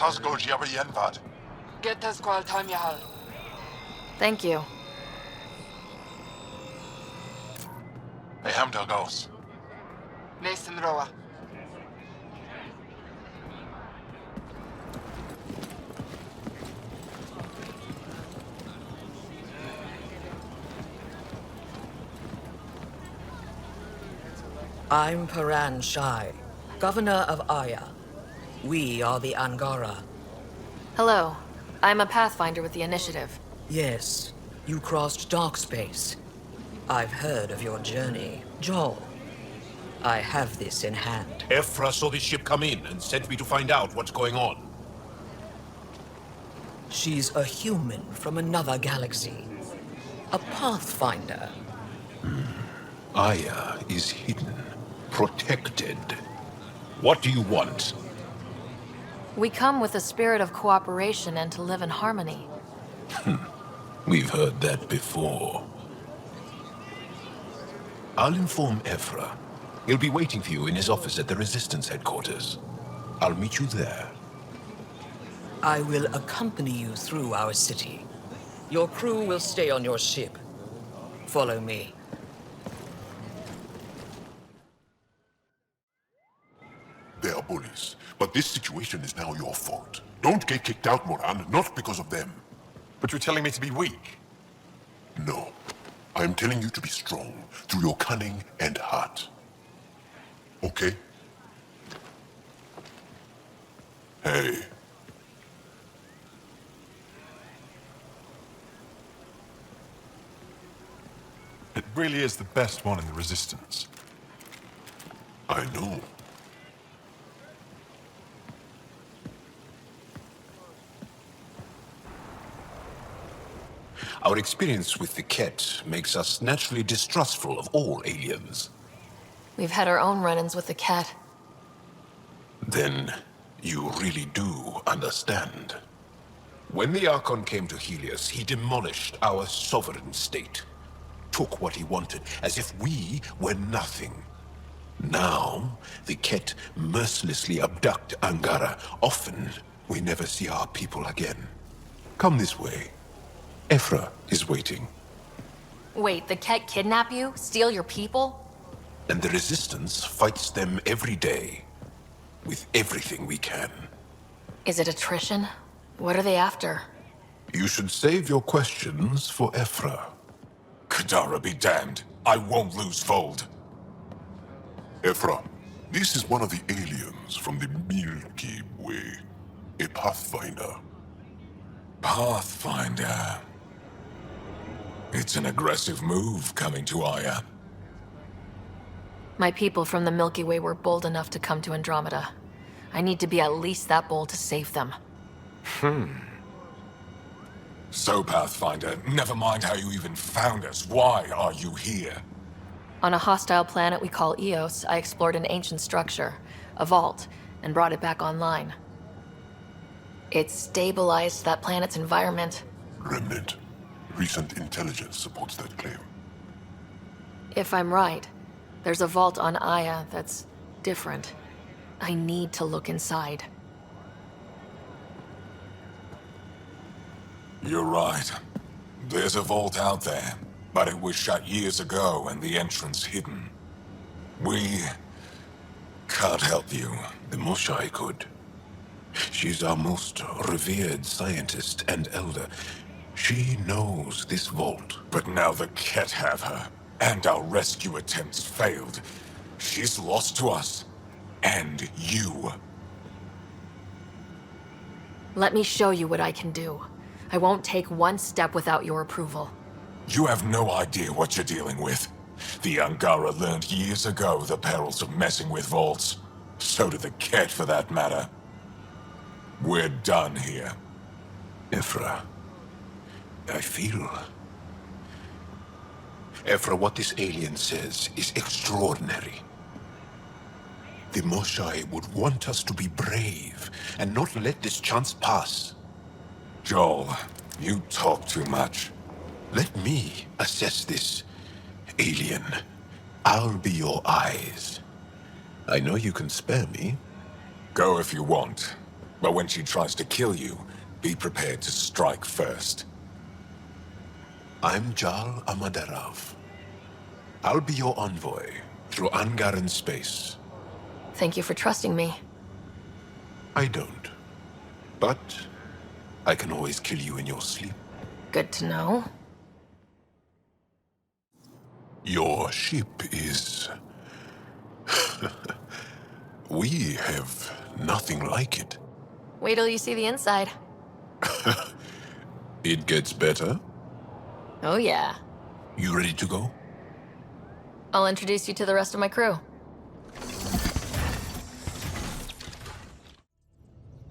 Tasgo Jiabayenvad. Get this squad time, Jaal. Thank you. Hey, Hamdel goes. Mason Roa. I'm Paran Shai, Governor of Aya. We are the Angara. Hello. I'm a Pathfinder with the Initiative. Yes, you crossed dark space. I've heard of your journey, Jaal. I have this in hand. Ephra saw this ship come in and sent me to find out what's going on. She's a human from another galaxy. A Pathfinder. Aya is hidden, protected. What do you want? We come with a spirit of cooperation and to live in harmony. We've heard that before. I'll inform Ephra. He'll be waiting for you in his office at the Resistance headquarters. I'll meet you there. I will accompany you through our city. Your crew will stay on your ship. Follow me. They are bullies, but this situation is now your fault. Don't get kicked out, Moran, not because of them. But you're telling me to be weak? No. I'm telling you to be strong through your cunning and heart. Okay? Hey. It really is the best one in the Resistance. I know. Our experience with the Ket makes us naturally distrustful of all aliens. We've had our own run-ins with the cat. Then you really do understand. When the Archon came to Helios, he demolished our sovereign state. Took what he wanted, as if we were nothing. Now, the Ket mercilessly abduct Angara. Often, we never see our people again. Come this way. Ephra is waiting. Wait, the cat kidnap you? Steal your people? And the Resistance fights them every day. With everything we can. Is it attrition? What are they after? You should save your questions for Ephra. Kadara be damned. I won't lose Vold. Ephra, this is one of the aliens from the Milky Way. A Pathfinder. Pathfinder. It's an aggressive move coming to Aya. My people from the Milky Way were bold enough to come to Andromeda. I need to be at least that bold to save them. So, Pathfinder, never mind how you even found us. Why are you here? On a hostile planet we call Eos, I explored an ancient structure, a vault, and brought it back online. It stabilized that planet's environment. Remnant. Recent intelligence supports that claim. If I'm right, there's a vault on Aya that's different. I need to look inside. You're right. There's a vault out there, but it was shut years ago and the entrance hidden. We can't help you. The Moshai could. She's our most revered scientist and elder. She knows this vault. But now the Ket have her, and our rescue attempts failed. She's lost to us, and you. Let me show you what I can do. I won't take one step without your approval. You have no idea what you're dealing with. The Angara learned years ago the perils of messing with vaults. So did the Ket, for that matter. We're done here. Ephra, I feel... Ephra, what this alien says is extraordinary. The Moshai would want us to be brave and not let this chance pass. Jaal, you talk too much. Let me assess this, alien. I'll be your eyes. I know you can spare me. Go if you want. But when she tries to kill you, be prepared to strike first. I'm Jaal Ama Darav. I'll be your envoy through Angaran space. Thank you for trusting me. I don't. But I can always kill you in your sleep. Good to know. Your ship is... We have nothing like it. Wait till you see the inside. It gets better. Oh yeah. You ready to go? I'll introduce you to the rest of my crew.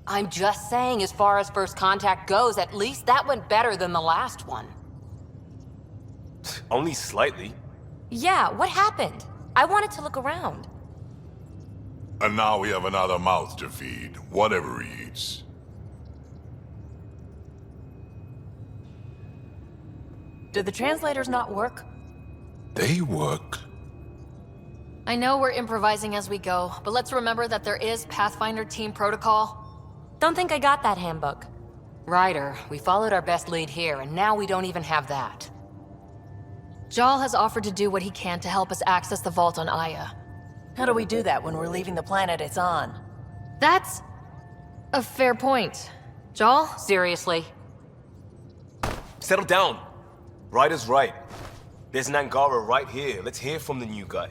I'm just saying, as far as first contact goes, at least that went better than the last one. Only slightly. Yeah, what happened? I wanted to look around. And now we have another mouth to feed, whatever he eats. Did the translators not work? They work. I know we're improvising as we go, but let's remember that there is Pathfinder team protocol. Don't think I got that handbook. Ryder, we followed our best lead here, and now we don't even have that. Jaal has offered to do what he can to help us access the vault on Aya. How do we do that when we're leaving the planet it's on? That's a fair point. Jaal? Seriously? Settle down. Ryder's right. There's an Angara right here. Let's hear from the new guy.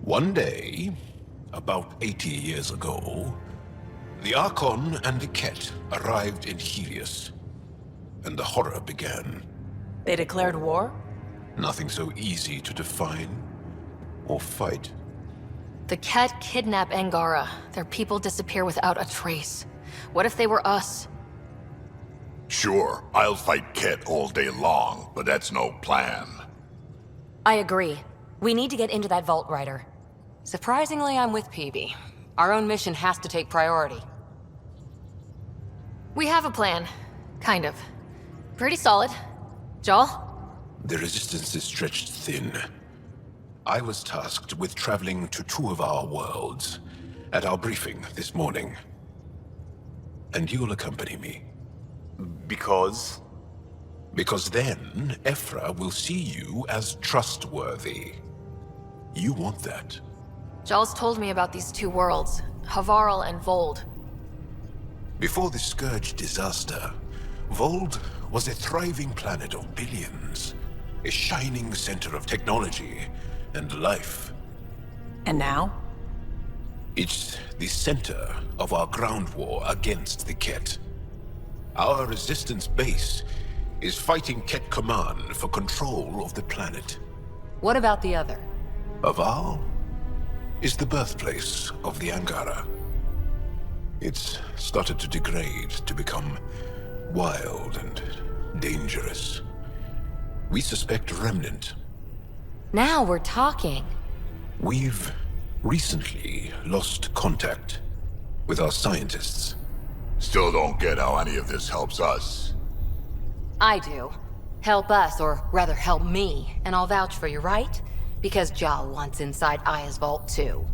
One day, about 80 years ago, the Archon and the Ket arrived in Helios, and the horror began. They declared war? Nothing so easy to define or fight. The Ket kidnap Angara. Their people disappear without a trace. What if they were us? Sure, I'll fight Ket all day long, but that's no plan. I agree. We need to get into that vault, Ryder. Surprisingly, I'm with PB. Our own mission has to take priority. We have a plan. Kind of. Pretty solid. Jaal? The resistance is stretched thin. I was tasked with traveling to two of our worlds at our briefing this morning. And you'll accompany me. Because? Because then, Ephra will see you as trustworthy. You want that. Jaal's told me about these two worlds, Havarl and Vold. Before the Scourge disaster, Vold was a thriving planet of billions. A shining center of technology and life. And now? It's the center of our ground war against the Ket. Our resistance base is fighting Ket Command for control of the planet. What about the other? Havarl is the birthplace of the Angara. It's started to degrade, to become wild and dangerous. We suspect a remnant. Now we're talking. We've recently lost contact with our scientists. Still don't get how any of this helps us. I do. Help us, or rather help me, and I'll vouch for you, right? Because Jaal wants inside Aya's vault too.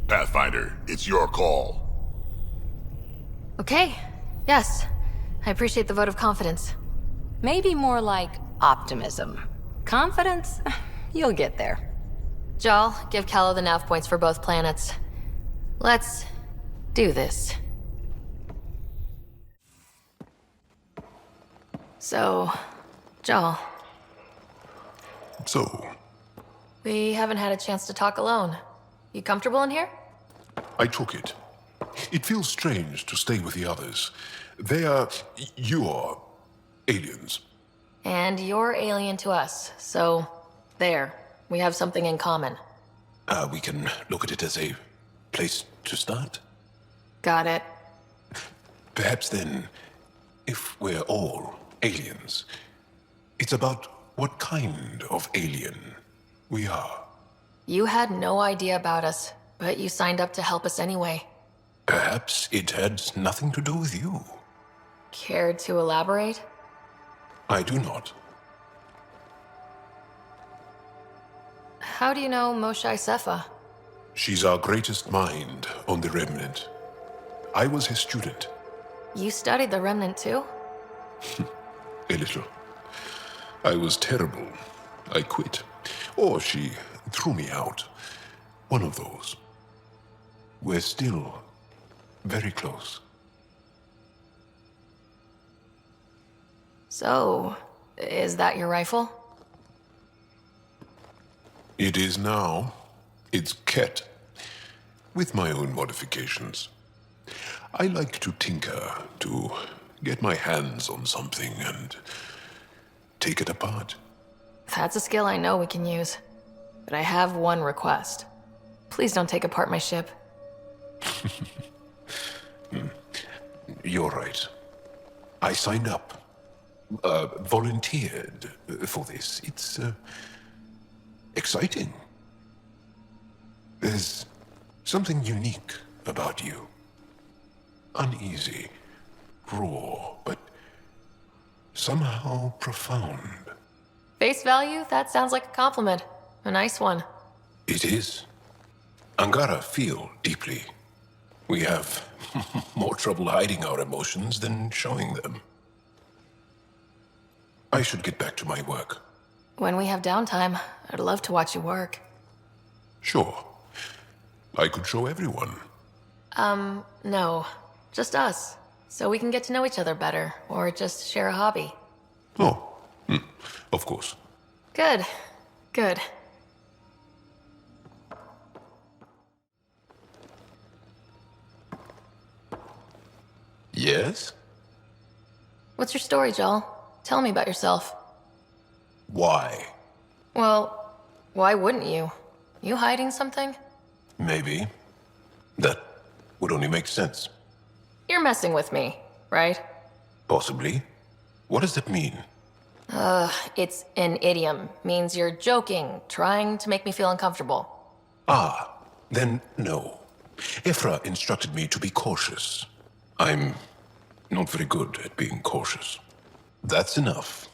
Pathfinder, it's your call. Okay. Yes. I appreciate the vote of confidence. Maybe more like optimism. Confidence? You'll get there. Jaal, give Callow the nav points for both planets. Let's do this. So, Jaal, So, we haven't had a chance to talk alone. You comfortable in here? I took it. It feels strange to stay with the others. They are... you're... aliens. And you're alien to us, so there. We have something in common. We can look at it as a place to start. Got it. Perhaps then, if we're all aliens, it's about what kind of alien we are. You had no idea about us, but you signed up to help us anyway. Perhaps it had nothing to do with you. Care to elaborate? I do not. How do you know Moshe Sefa? She's our greatest mind on the Remnant. I was his student. You studied the Remnant too? A little. I was terrible. I quit. Or she threw me out. One of those. We're still very close. So, is that your rifle? It is now. It's Ket. With my own modifications. I like to tinker, to get my hands on something and take it apart. That's a skill I know we can use. But I have one request. Please don't take apart my ship. You're right. I signed up. Volunteered for this. It's exciting. There's something unique about you. Uneasy, raw, but somehow profound. Face value? That sounds like a compliment. A nice one. It is. Angara feel deeply. We have more trouble hiding our emotions than showing them. I should get back to my work. When we have downtime, I'd love to watch you work. Sure. I could show everyone. No. Just us. So we can get to know each other better, or just share a hobby. Oh, of course. Good. Good. Yes? What's your story, Jaal? Tell me about yourself. Why? Well, why wouldn't you? You hiding something? Maybe. That would only make sense. You're messing with me, right? Possibly. What does that mean? It's an idiom. Means you're joking, trying to make me feel uncomfortable. Ah, then no. Ephra instructed me to be cautious. I'm not very good at being cautious. That's enough.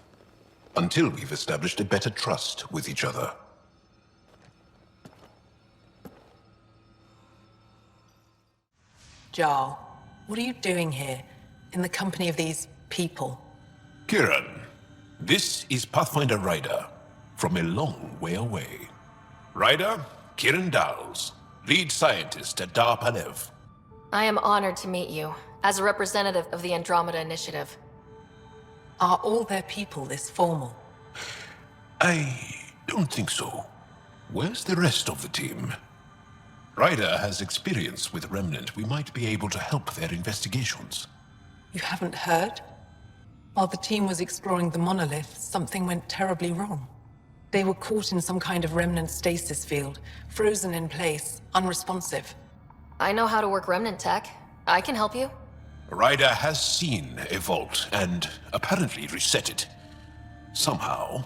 Until we've established a better trust with each other. Jaal, what are you doing here, in the company of these people? Kiran, this is Pathfinder Ryder, from a long way away. Ryder, Kiran Dals, lead scientist at Dar Palev. I am honored to meet you, as a representative of the Andromeda Initiative. Are all their people this formal? I don't think so. Where's the rest of the team? Ryder has experience with Remnant. We might be able to help their investigations. You haven't heard? While the team was exploring the monolith, something went terribly wrong. They were caught in some kind of Remnant stasis field, frozen in place, unresponsive. I know how to work Remnant tech. I can help you. Ryder has seen a vault and apparently reset it. Somehow.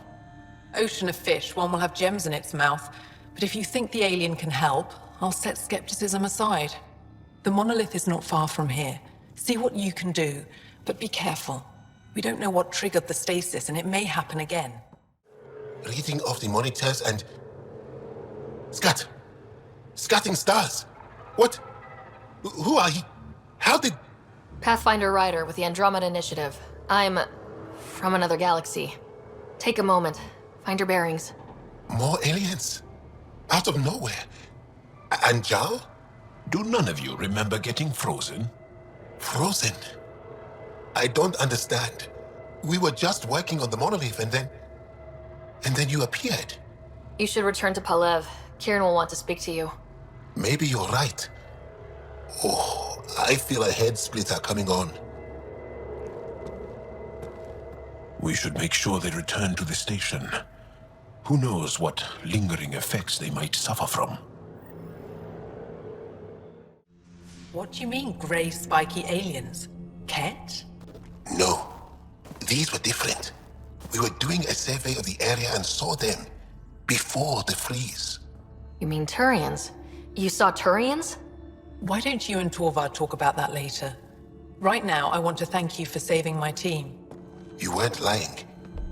Ocean of fish, one will have gems in its mouth. But if you think the alien can help, I'll set skepticism aside. The monolith is not far from here. See what you can do, but be careful. We don't know what triggered the stasis, and it may happen again. Reading of the monitors and... Scatting stars! What? Who are you? How did... Pathfinder Ryder with the Andromeda Initiative. I'm from another galaxy. Take a moment. Find your bearings. More aliens? Out of nowhere? And Jaal? Do none of you remember getting frozen? Frozen? I don't understand. We were just working on the monolith and then you appeared. You should return to Palev. Kieran will want to speak to you. Maybe you're right. Oh, I feel a head splitter coming on. We should make sure they return to the station. Who knows what lingering effects they might suffer from. What do you mean, grey spiky aliens? Ket? No, these were different. We were doing a survey of the area and saw them before the freeze. You mean Turians? You saw Turians? Why don't you and Torvar talk about that later? Right now, I want to thank you for saving my team. You weren't lying.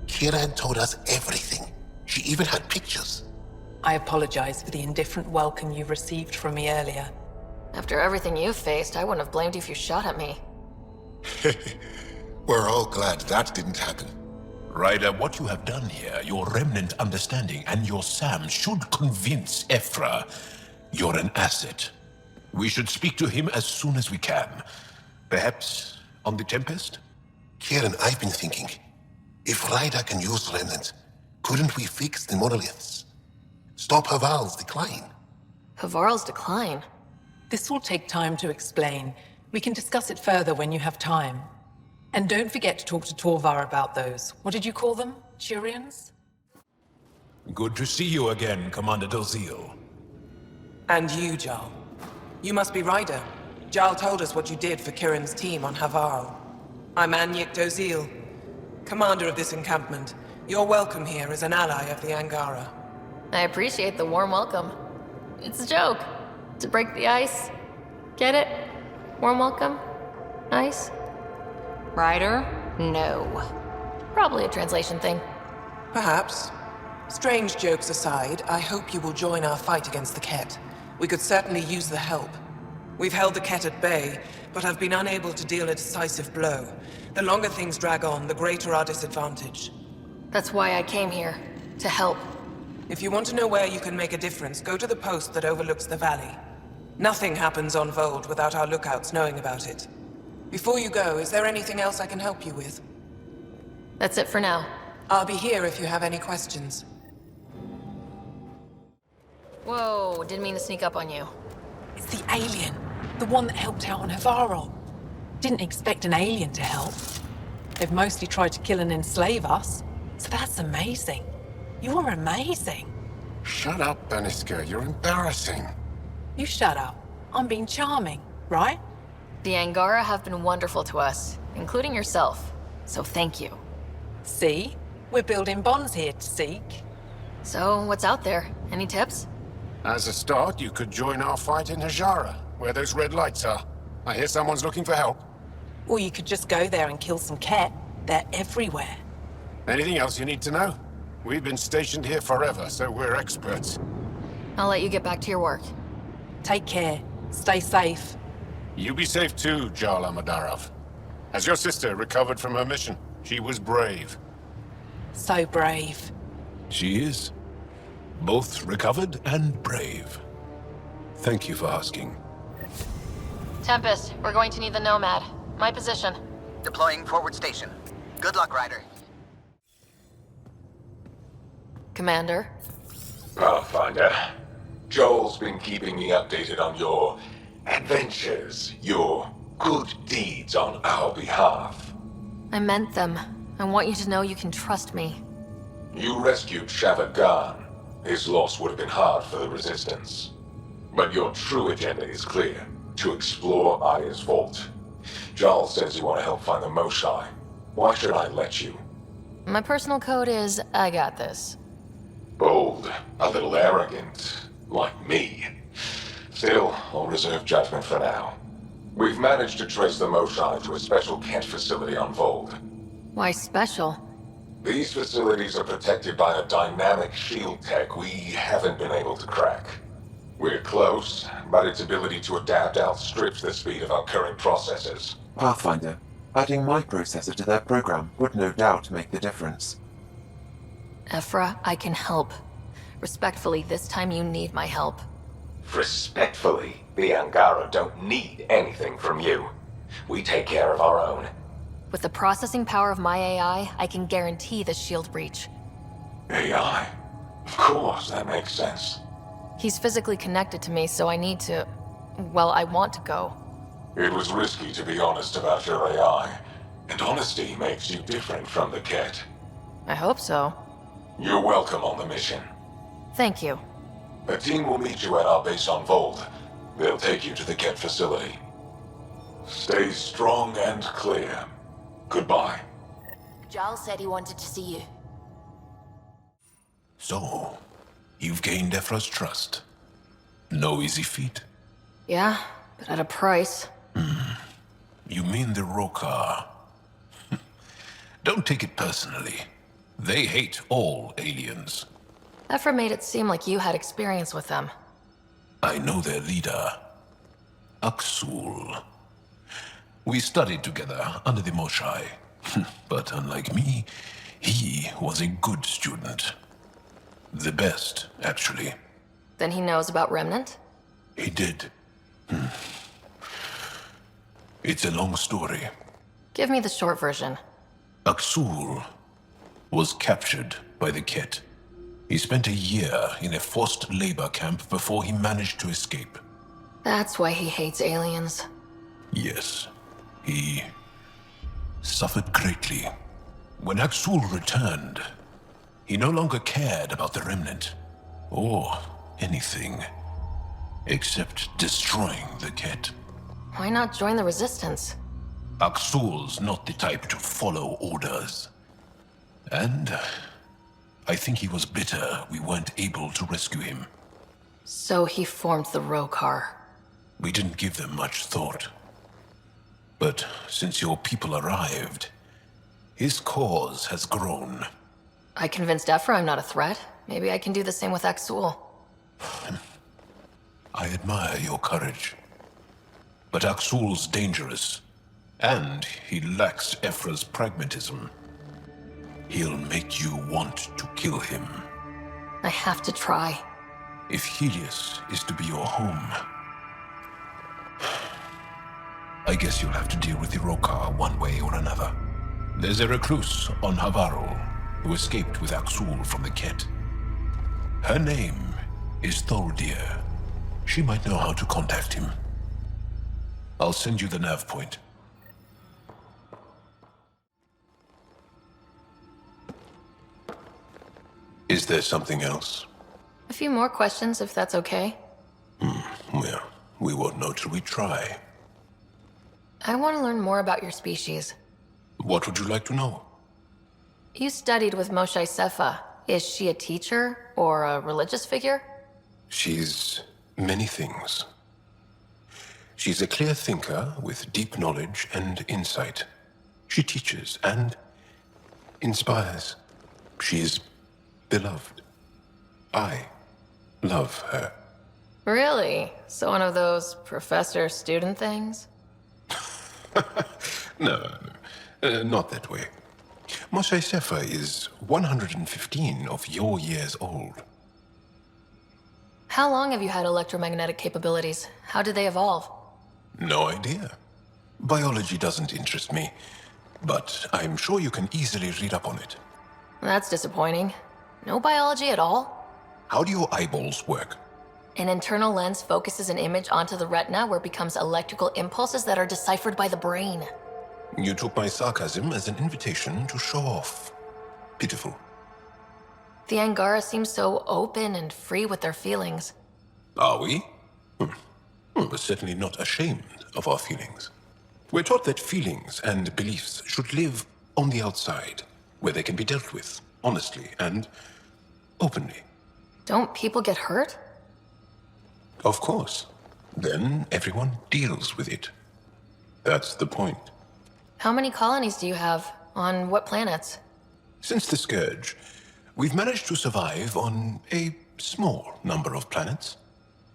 Kiran told us everything. She even had pictures. I apologize for the indifferent welcome you received from me earlier. After everything you've faced, I wouldn't have blamed you if you shot at me. We're all glad that didn't happen. Ryder, what you have done here, your remnant understanding and your Sam should convince Ephra you're an asset. We should speak to him as soon as we can. Perhaps on the Tempest? Kieran, I've been thinking, if Ryder can use remnants, couldn't we fix the monoliths? Stop Haval's decline? Havarl's decline? This will take time to explain. We can discuss it further when you have time. And don't forget to talk to Torvar about those. What did you call them? Turians? Good to see you again, Commander Dalziel. And you, Jaal. You must be Ryder. Jaal told us what you did for Kieran's team on Havarl. I'm Anyek Dozil, commander of this encampment. You're welcome here as an ally of the Angara. I appreciate the warm welcome. It's a joke. To break the ice. Get it? Warm welcome? Ice? Ryder? No. Probably a translation thing. Perhaps. Strange jokes aside, I hope you will join our fight against the Ket. We could certainly use the help. We've held the Ket at bay, but have been unable to deal a decisive blow. The longer things drag on, the greater our disadvantage. That's why I came here. To help. If you want to know where you can make a difference, go to the post that overlooks the valley. Nothing happens on Vold without our lookouts knowing about it. Before you go, is there anything else I can help you with? That's it for now. I'll be here if you have any questions. Whoa, didn't mean to sneak up on you. It's the alien. The one that helped out on Havarl. Didn't expect an alien to help. They've mostly tried to kill and enslave us. So that's amazing. You're amazing. Shut up, Baniska. You're embarrassing. You shut up. I'm being charming, right? The Angara have been wonderful to us, including yourself. So thank you. See? We're building bonds here to seek. So, what's out there? Any tips? As a start, you could join our fight in Hajara, where those red lights are. I hear someone's looking for help. Or you could just go there and kill some Ket. They're everywhere. Anything else you need to know? We've been stationed here forever, so we're experts. I'll let you get back to your work. Take care. Stay safe. You be safe too, Jaal Ama Darav. Has your sister recovered from her mission? She was brave. So brave. She is. Both recovered and brave. Thank you for asking. Tempest, we're going to need the Nomad. My position. Deploying forward station. Good luck, Ryder. Commander? Pathfinder, Joel's been keeping me updated on your adventures, your good deeds on our behalf. I meant them. I want you to know you can trust me. You rescued Shavad Khan. His loss would have been hard for the Resistance. But your true agenda is clear. To explore Aya's vault. Jaal says you want to help find the Moshae. Why should I let you? My personal code is, I got this. Bold, a little arrogant, like me. Still, I'll reserve judgment for now. We've managed to trace the Moshae to a special Ket facility on Vold. Why special? These facilities are protected by a dynamic shield tech we haven't been able to crack. We're close, but its ability to adapt outstrips the speed of our current processors. Pathfinder, adding my processor to their program would no doubt make the difference. Ephra, I can help. Respectfully, this time you need my help. Respectfully, the Angara don't need anything from you. We take care of our own. With the processing power of my AI, I can guarantee the shield breach. AI? Of course, that makes sense. He's physically connected to me, so I need to... well, I want to go. It was risky to be honest about your AI, and honesty makes you different from the Ket. I hope so. You're welcome on the mission. Thank you. A team will meet you at our base on Vold. They'll take you to the Ket facility. Stay strong and clear. Goodbye. Jaal said he wanted to see you. So, you've gained Ephra's trust. No easy feat. Yeah, but at a price. You mean the Rokar? Don't take it personally. They hate all aliens. Ephra made it seem like you had experience with them. I know their leader, Aksul. We studied together under the Moshai. But unlike me, he was a good student. The best, actually. Then he knows about Remnant? He did. It's a long story. Give me the short version. Aksul was captured by the Ket. He spent a year in a forced labor camp before he managed to escape. That's why he hates aliens. Yes, he suffered greatly. When Aksul returned, he no longer cared about the Remnant, or anything, except destroying the Ket. Why not join the Resistance? Aksul's not the type to follow orders. And I think he was bitter we weren't able to rescue him. So he formed the Rokar. We didn't give them much thought. But since your people arrived, his cause has grown. I convinced Ephra I'm not a threat. Maybe I can do the same with Aksul. I admire your courage. But Aksul's dangerous, and he lacks Ephra's pragmatism. He'll make you want to kill him. I have to try. If Helios is to be your home, I guess you'll have to deal with the Rokar one way or another. There's a recluse on Havarul who escaped with Aksul from the Ket. Her name is Tholdir. She might know how to contact him. I'll send you the nav point. Is there something else? A few more questions, if that's okay. Well, we won't know till we try. I want to learn more about your species. What would you like to know? You studied with Moshe Sefa. Is she a teacher or a religious figure? She's many things. She's a clear thinker with deep knowledge and insight. She teaches and inspires. She's beloved. I love her. Really? So one of those professor-student things? No, not that way. Moshe Sefa is 115 of your years old. How long have you had electromagnetic capabilities? How did they evolve? No idea. Biology doesn't interest me, but I'm sure you can easily read up on it. That's disappointing. No biology at all? How do your eyeballs work? An internal lens focuses an image onto the retina where it becomes electrical impulses that are deciphered by the brain. You took my sarcasm as an invitation to show off. Pitiful. The Angara seem so open and free with their feelings. Are we? We're certainly not ashamed of our feelings. We're taught that feelings and beliefs should live on the outside, where they can be dealt with, honestly and openly. Don't people get hurt? Of course. Then everyone deals with it. That's the point. How many colonies do you have? On what planets? Since the Scourge, we've managed to survive on a small number of planets.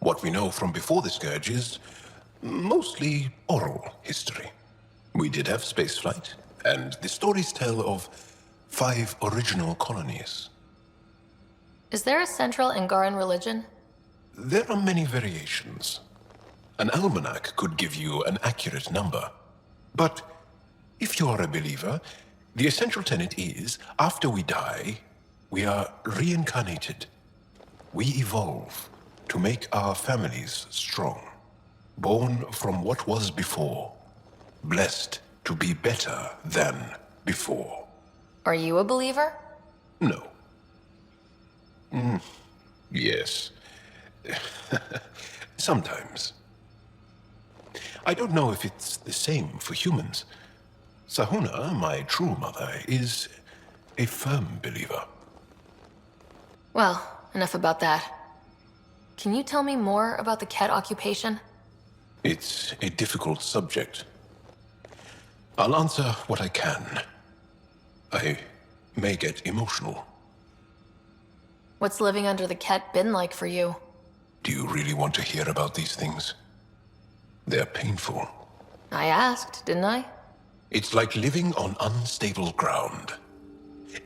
What we know from before the Scourge is mostly oral history. We did have spaceflight, and the stories tell of 5 original colonies. Is there a central Angaran religion? There are many variations. An almanac could give you an accurate number. But if you are a believer, the essential tenet is, after we die, we are reincarnated. We evolve to make our families strong. Born from what was before. Blessed to be better than before. Are you a believer? No. Yes. Sometimes. I don't know if it's the same for humans. Sahuna, my true mother, is a firm believer. Well, enough about that. Can you tell me more about the Ket occupation? It's a difficult subject. I'll answer what I can. I may get emotional. What's living under the Ket been like for you? Do you really want to hear about these things? They're painful. I asked, didn't I? It's like living on unstable ground.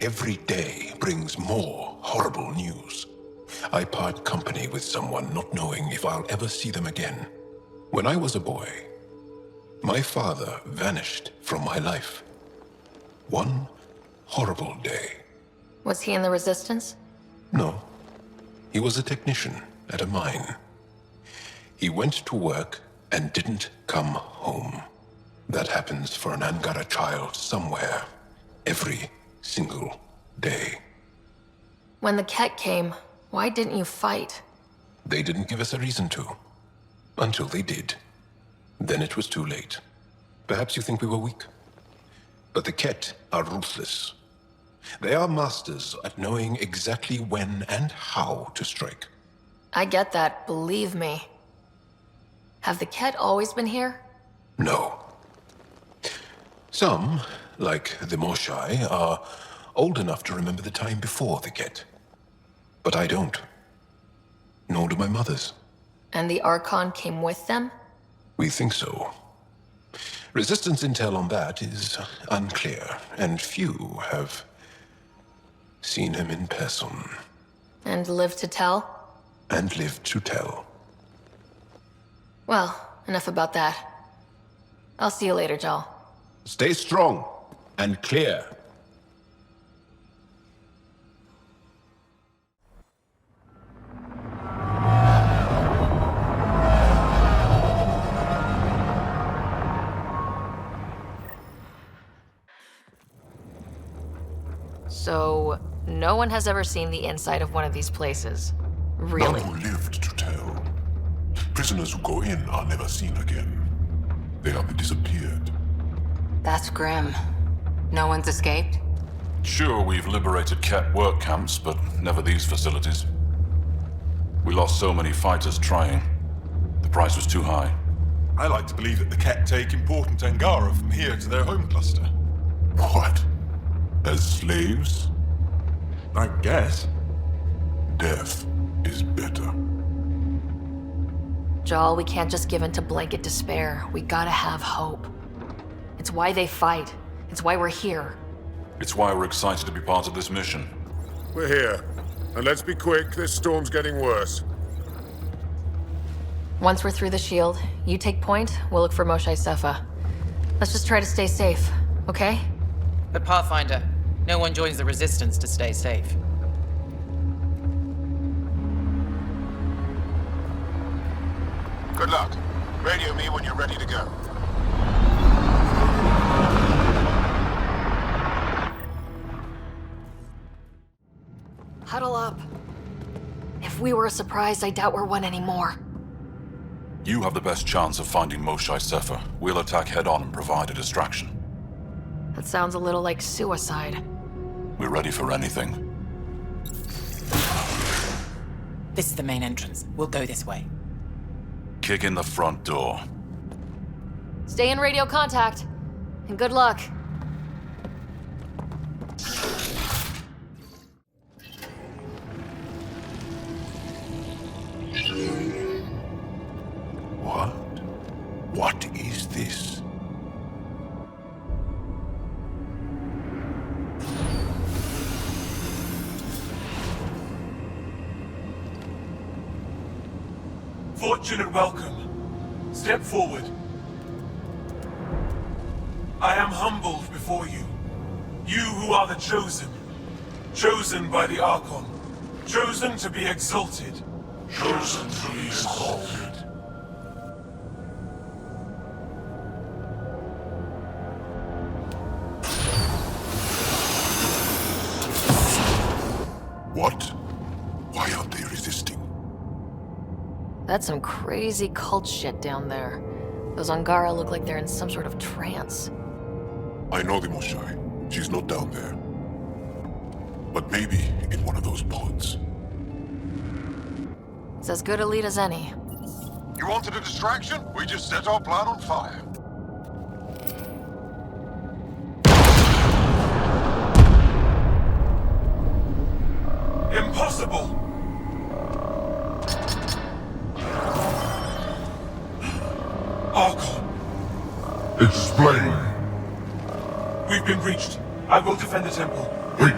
Every day brings more horrible news. I part company with someone not knowing if I'll ever see them again. When I was a boy, my father vanished from my life. One horrible day. Was he in the Resistance? No. He was a technician at a mine. He went to work and didn't come home. That happens for an Angara child somewhere, every single day. When the Ket came, why didn't you fight? They didn't give us a reason to. Until they did. Then it was too late. Perhaps you think we were weak. But the Ket are ruthless. They are masters at knowing exactly when and how to strike. I get that, believe me. Have the Ket always been here? No. Some, like the Moshai, are old enough to remember the time before the Ket. But I don't. Nor do my mothers. And the Archon came with them? We think so. Resistance intel on that is unclear, and few have seen him in person. And lived to tell? And lived to tell. Well, enough about that. I'll see you later, Jaal. Stay strong and clear. So, no one has ever seen the inside of one of these places. Really? None who lived to tell. Prisoners who go in are never seen again. They have disappeared. That's grim. No one's escaped? Sure, we've liberated Ket work camps, but never these facilities. We lost so many fighters trying. The price was too high. I like to believe that the Ket take important Angara from here to their home cluster. What? As slaves? I guess. Death is better. Jaal, we can't just give in to blanket despair. We gotta have hope. It's why they fight. It's why we're here. It's why we're excited to be part of this mission. We're here. And let's be quick, this storm's getting worse. Once we're through the shield, you take point, we'll look for Moshae Sefa. Let's just try to stay safe, okay? But Pathfinder, no one joins the Resistance to stay safe. Good luck. Radio me when you're ready to go. Huddle up. If we were a surprise, I doubt we're one anymore. You have the best chance of finding Moshae Sefa. We'll attack head-on and provide a distraction. That sounds a little like suicide. We're ready for anything. This is the main entrance. We'll go this way. Kick in the front door. Stay in radio contact. And good luck. What? What is this? Fortune and welcome. Step forward. I am humbled before you. You who are the chosen. Chosen by the Archon. Chosen to be exalted. Chosen to be exalted. What? Why aren't they resisting? That's some crazy cult shit down there. Those Angara look like they're in some sort of trance. I know the Moshai. She's not down there. But maybe in one of those pods. It's as good a lead as any. You wanted a distraction? We just set our plan on fire. Impossible! Explain. We've been breached. I will defend the temple. Wait.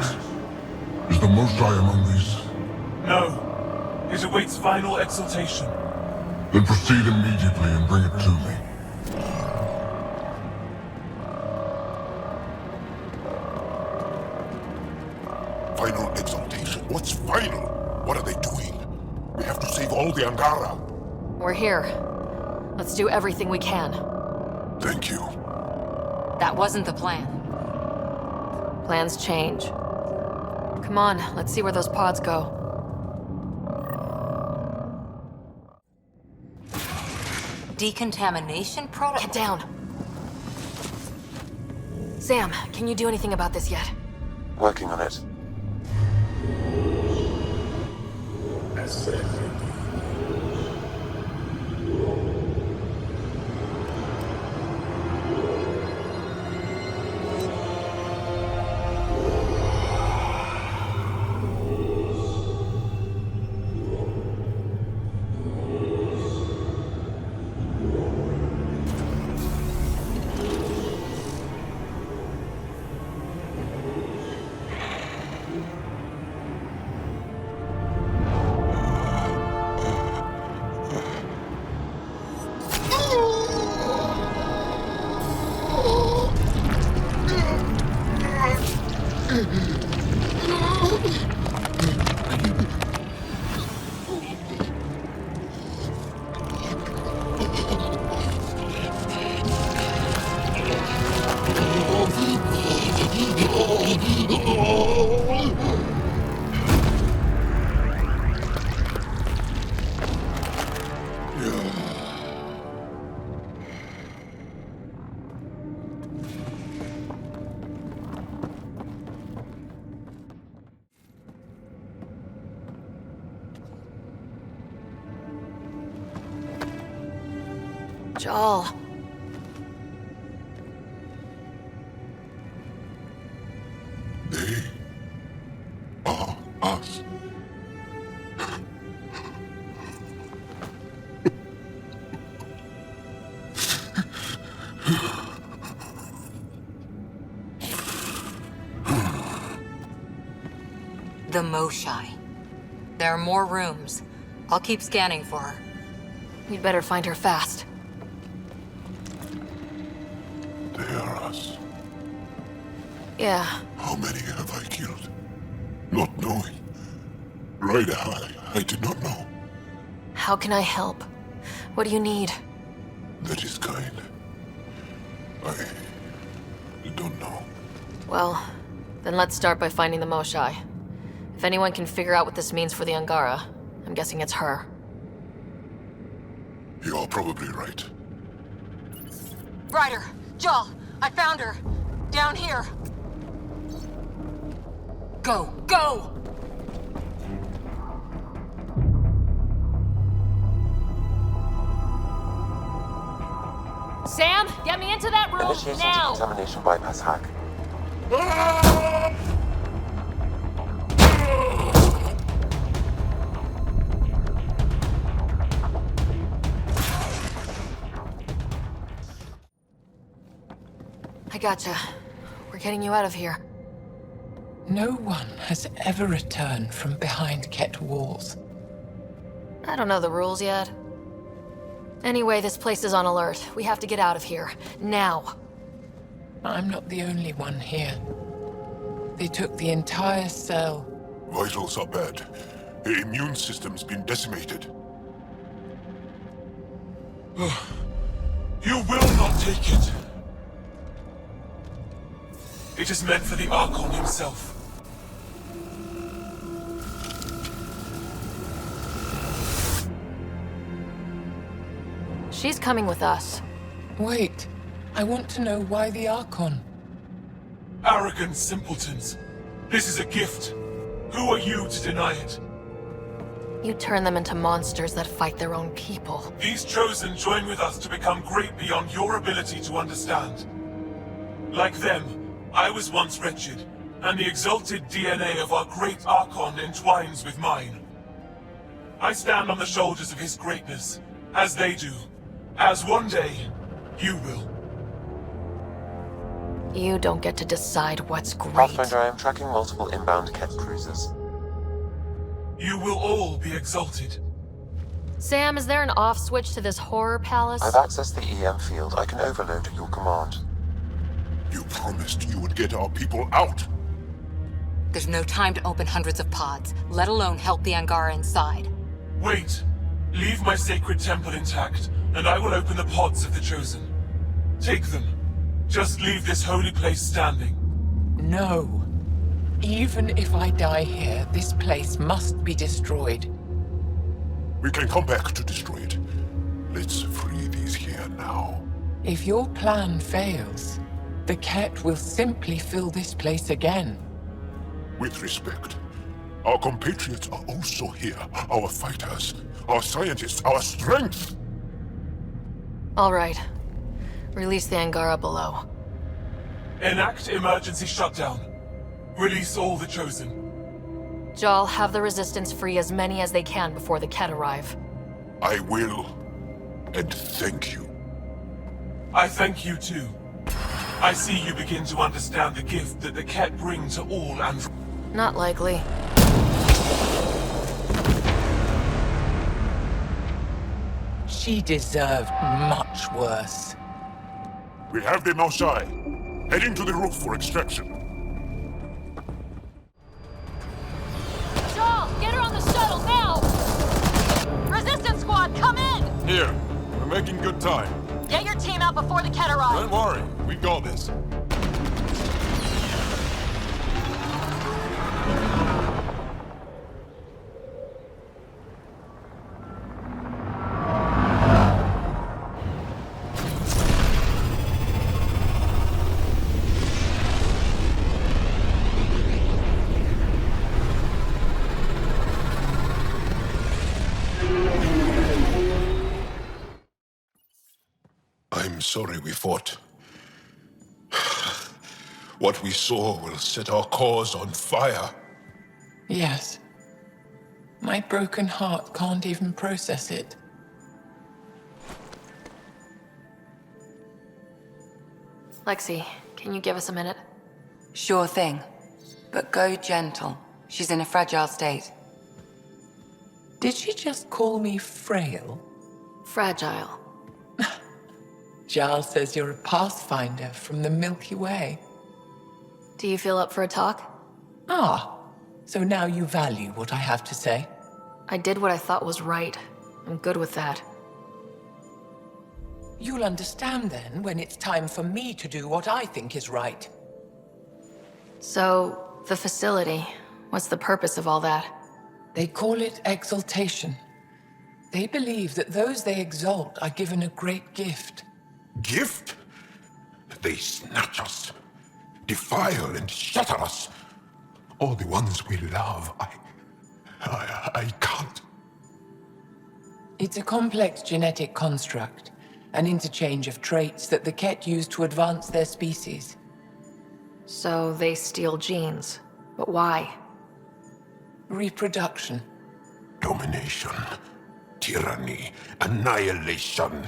Is the Mosai among these? No. It awaits final exaltation. Then proceed immediately and bring it to me. Final exaltation? What's final? What are they doing? We have to save all the Angara. We're here. Let's do everything we can. Thank you. That wasn't the plan. Plans change. Come on, let's see where those pods go. Decontamination protocol? Get down. Sam, can you do anything about this yet? Working on it. Jaal. They are us. The Moshai. There are more rooms. I'll keep scanning for her. We'd better find her fast. They are us. Yeah. How many have I killed? Not knowing. Ryder, I did not know. How can I help? What do you need? That is kind. I don't know. Well, then let's start by finding the Moshai. If anyone can figure out what this means for the Angara, I'm guessing it's her. You're probably right. Ryder! Jaal! I found her! Down here! Go! Go! Sam, get me into that room Initiating now! decontamination bypass hack. I gotcha. We're getting you out of here. No one has ever returned from behind Ket walls. I don't know the rules yet. Anyway, this place is on alert. We have to get out of here. Now. I'm not the only one here. They took the entire cell. Vitals are bad. The immune system's been decimated. You will not take it. It is meant for the Archon himself. She's coming with us. Wait, I want to know why the Archon. Arrogant simpletons. This is a gift. Who are you to deny it? You turn them into monsters that fight their own people. These Chosen join with us to become great beyond your ability to understand. Like them, I was once wretched, and the exalted DNA of our great Archon entwines with mine. I stand on the shoulders of his greatness, as they do, as one day, you will. You don't get to decide what's great. Pathfinder, I am tracking multiple inbound Ket cruisers. You will all be exalted. Sam, is there an off switch to this horror palace? I've accessed the EM field. I can overload at your command. You promised you would get our people out. There's no time to open hundreds of pods, let alone help the Angara inside. Wait. Leave my sacred temple intact, and I will open the pods of the Chosen. Take them. Just leave this holy place standing. No. Even if I die here, this place must be destroyed. We can come back to destroy it. Let's free these here now. If your plan fails, the Ket will simply fill this place again. With respect, our compatriots are also here. Our fighters, our scientists, our strength. All right. Release the Angara below. Enact emergency shutdown. Release all the Chosen. Jaal, have the Resistance free as many as they can before the Ket arrive. I will. And thank you. I thank you too. I see you begin to understand the gift that the Ket bring to all Andromeda. Not likely. She deserved much worse. We have them outside. Heading to the roof for extraction. Jaal, get her on the shuttle now! Resistance squad, come in! Here. We're making good time. Get your team out before the Ket arrives. Don't worry. We got this. I'm sorry we fought. What we saw will set our cause on fire. Yes. My broken heart can't even process it. Lexi, can you give us a minute? Sure thing. But go gentle. She's in a fragile state. Did she just call me frail? Fragile. Jaal says you're a pathfinder from the Milky Way. Do you feel up for a talk? Ah, so now you value what I have to say? I did what I thought was right. I'm good with that. You'll understand then when it's time for me to do what I think is right. So, the facility, what's the purpose of all that? They call it exaltation. They believe that those they exalt are given a great gift. Gift? They snatch us, defile and shatter us. All the ones we love. I can't. It's a complex genetic construct, an interchange of traits that the Ket use to advance their species. So they steal genes. But why? Reproduction. Domination, tyranny, annihilation.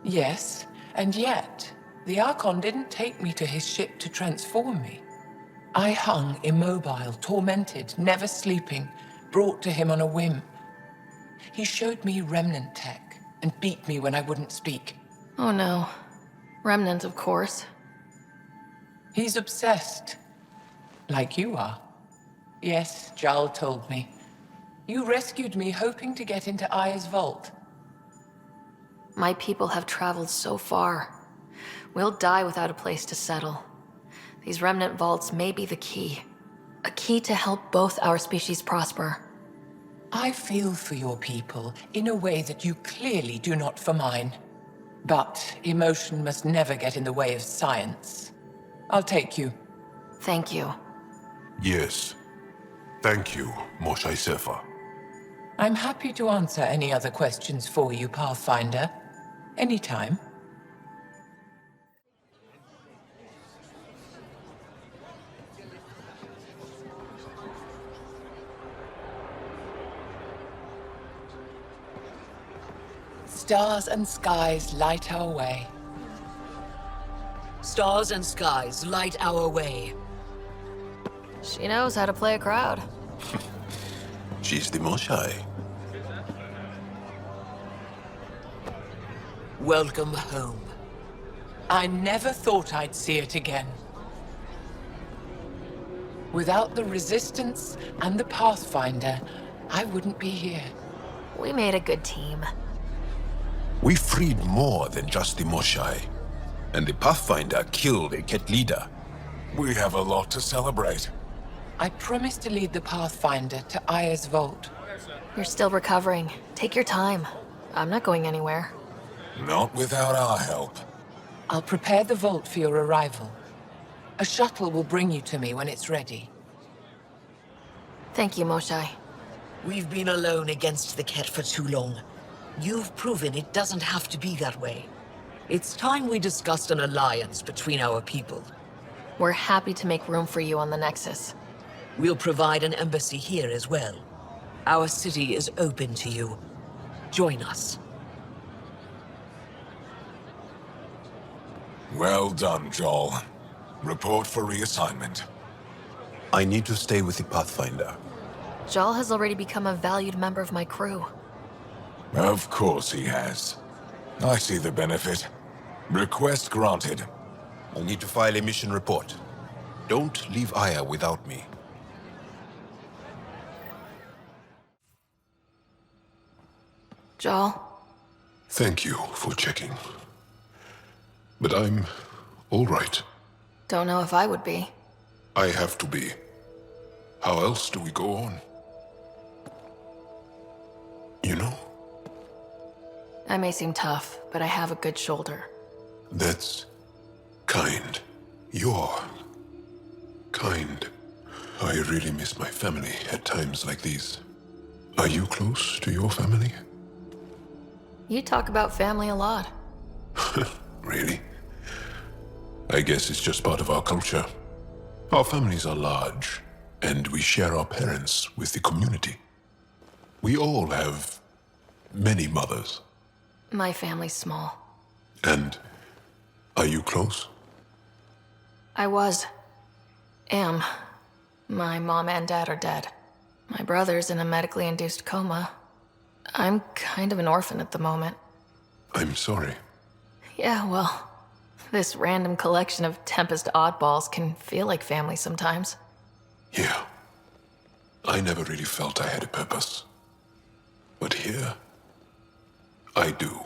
Yes, and yet, the Archon didn't take me to his ship to transform me. I hung immobile, tormented, never sleeping, brought to him on a whim. He showed me remnant tech and beat me when I wouldn't speak. Oh no. Remnant, of course. He's obsessed. Like you are. Yes, Jaal told me. You rescued me hoping to get into Aya's vault. My people have traveled so far. We'll die without a place to settle. These remnant vaults may be the key. A key to help both our species prosper. I feel for your people in a way that you clearly do not for mine. But emotion must never get in the way of science. I'll take you. Thank you. Yes. Thank you, Moshae Sefa. I'm happy to answer any other questions for you, Pathfinder. Anytime. Stars and skies light our way. Stars and skies light our way. She knows how to play a crowd. She's the Moshai. Welcome home. I never thought I'd see it again. Without the Resistance and the Pathfinder, I wouldn't be here. We made a good team. We freed more than just the Moshai. And the Pathfinder killed a Ket leader. We have a lot to celebrate. I promised to lead the Pathfinder to Aya's vault. You're still recovering. Take your time. I'm not going anywhere. Not without our help. I'll prepare the vault for your arrival. A shuttle will bring you to me when it's ready. Thank you, Moshai. We've been alone against the Ket for too long. You've proven it doesn't have to be that way. It's time we discussed an alliance between our people. We're happy to make room for you on the Nexus. We'll provide an embassy here as well. Our city is open to you. Join us. Well done, Jaal. Report for reassignment. I need to stay with the Pathfinder. Jaal has already become a valued member of my crew. Of course he has. I see the benefit. Request granted. I need to file a mission report. Don't leave Aya without me. Jaal? Thank you for checking. But I'm all right. Don't know if I would be. I have to be. How else do we go on? You know? I may seem tough, but I have a good shoulder. That's kind. You're kind. I really miss my family at times like these. Are you close to your family? You talk about family a lot. Really? I guess it's just part of our culture. Our families are large, and we share our parents with the community. We all have many mothers. My family's small. And are you close? I was. Am. My mom and dad are dead. My brother's in a medically induced coma. I'm kind of an orphan at the moment. I'm sorry. Yeah, well, this random collection of Tempest oddballs can feel like family sometimes. Yeah. I never really felt I had a purpose. But here, I do.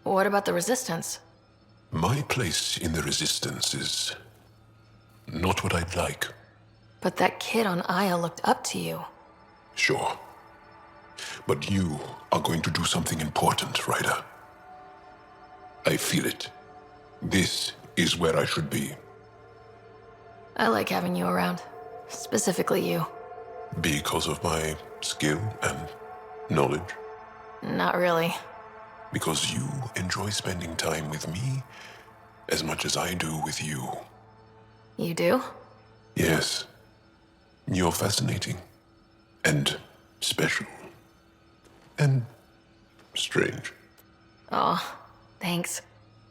What about the Resistance? My place in the Resistance is not what I'd like. But that kid on Aya looked up to you. Sure. But you are going to do something important, Ryder. I feel it. This is where I should be. I like having you around. Specifically you. Because of my skill and knowledge? Not really. Because you enjoy spending time with me as much as I do with you. You do? Yes. You're fascinating. And special. And strange. Aw, thanks.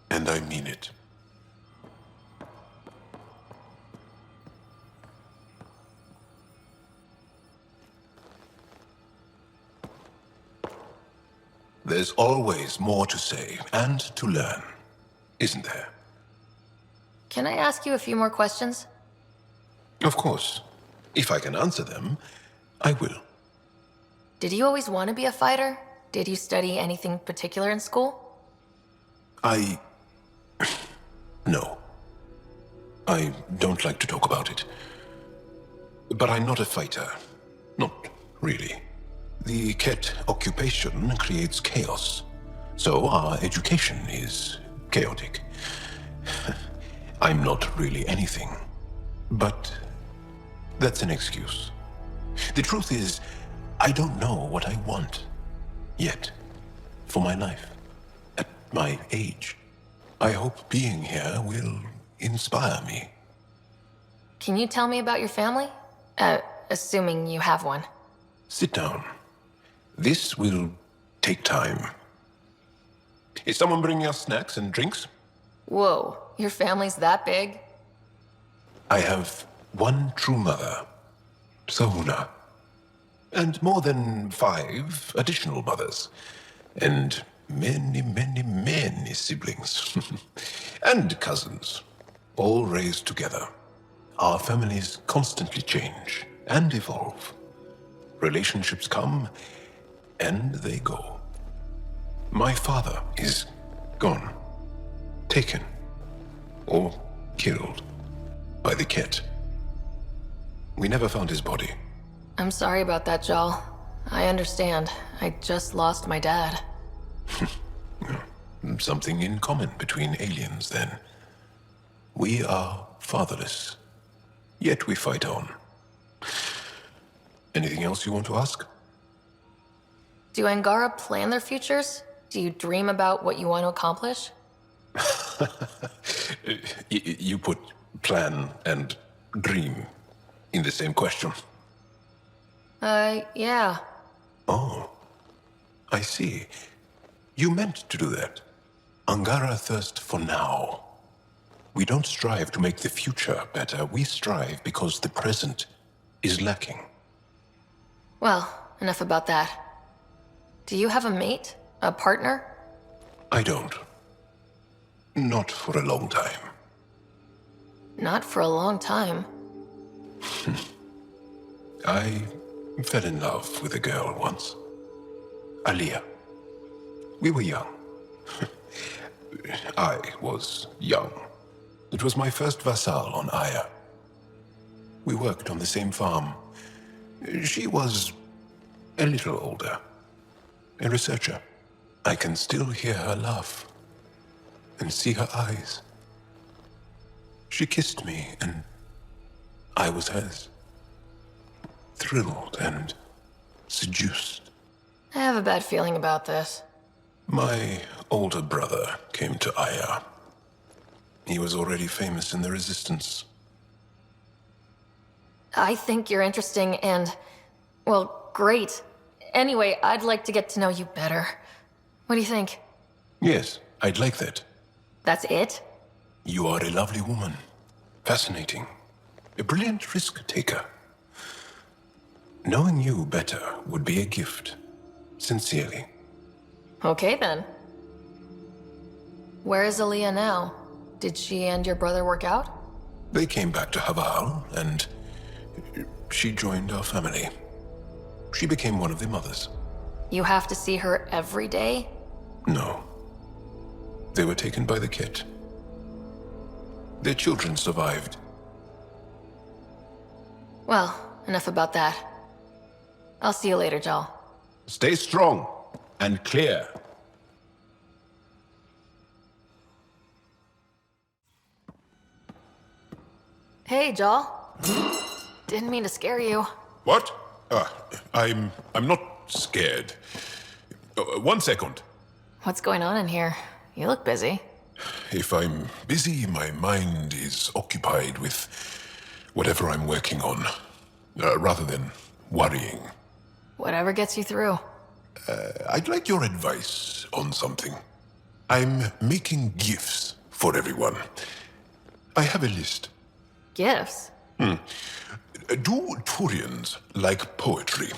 And I mean it. There's always more to say and to learn, isn't there? Can I ask you a few more questions? Of course. If I can answer them, I will. Did you always want to be a fighter? Did you study anything particular in school? No. I don't like to talk about it. But I'm not a fighter. Not really. The Ket occupation creates chaos. So our education is chaotic. I'm not really anything. But that's an excuse. The truth is, I don't know what I want. Yet. For my life. At my age. I hope being here will inspire me. Can you tell me about your family? Assuming you have one. Sit down. This will take time. Is someone bringing us snacks and drinks? Whoa, Your family's that big? I have one true mother, Sahuna, and more than 5 additional mothers, and many siblings, and cousins, all raised together. Our families constantly change and evolve. Relationships come and they go. My father is gone, taken, or killed by the Ket. We never found his body. I'm sorry about that, Jaal. I understand. I just lost my dad. Something in common between aliens, then. We are fatherless, yet we fight on. Anything else you want to ask? Do Angara plan their futures? Do you dream about what you want to accomplish? You put plan and dream in the same question. Yeah. Oh, I see. You meant to do that. Angara thirst for now. We don't strive to make the future better. We strive because the present is lacking. Well, enough about that. Do you have a mate? A partner? I don't. Not for a long time. Not for a long time. I fell in love with a girl once. Aliyah. We were young. I was young. It was my first vassal on Aya. We worked on the same farm. She was a little older. A researcher. I can still hear her laugh and see her eyes. She kissed me and I was hers. Thrilled and seduced. I have a bad feeling about this. My older brother came to Aya. He was already famous in the Resistance. I think you're interesting and, well, great. Anyway, I'd like to get to know you better. What do you think? Yes, I'd like that. That's it? You are a lovely woman. Fascinating. A brilliant risk-taker. Knowing you better would be a gift. Sincerely. Okay, then. Where is Aliyah now? Did she and your brother work out? They came back to Haval, and she joined our family. She became one of the mothers. You have to see her every day? No. They were taken by the Ket. Their children survived. Well, enough about that. I'll see you later, Jaal. Stay strong and clear. Hey, Jaal. Didn't mean to scare you. What? I'm not scared. 1 second. What's going on in here? You look busy. If I'm busy, my mind is occupied with whatever I'm working on, rather than worrying. Whatever gets you through. I'd like your advice on something. I'm making gifts for everyone. I have a list. Gifts? Do Turians like poetry?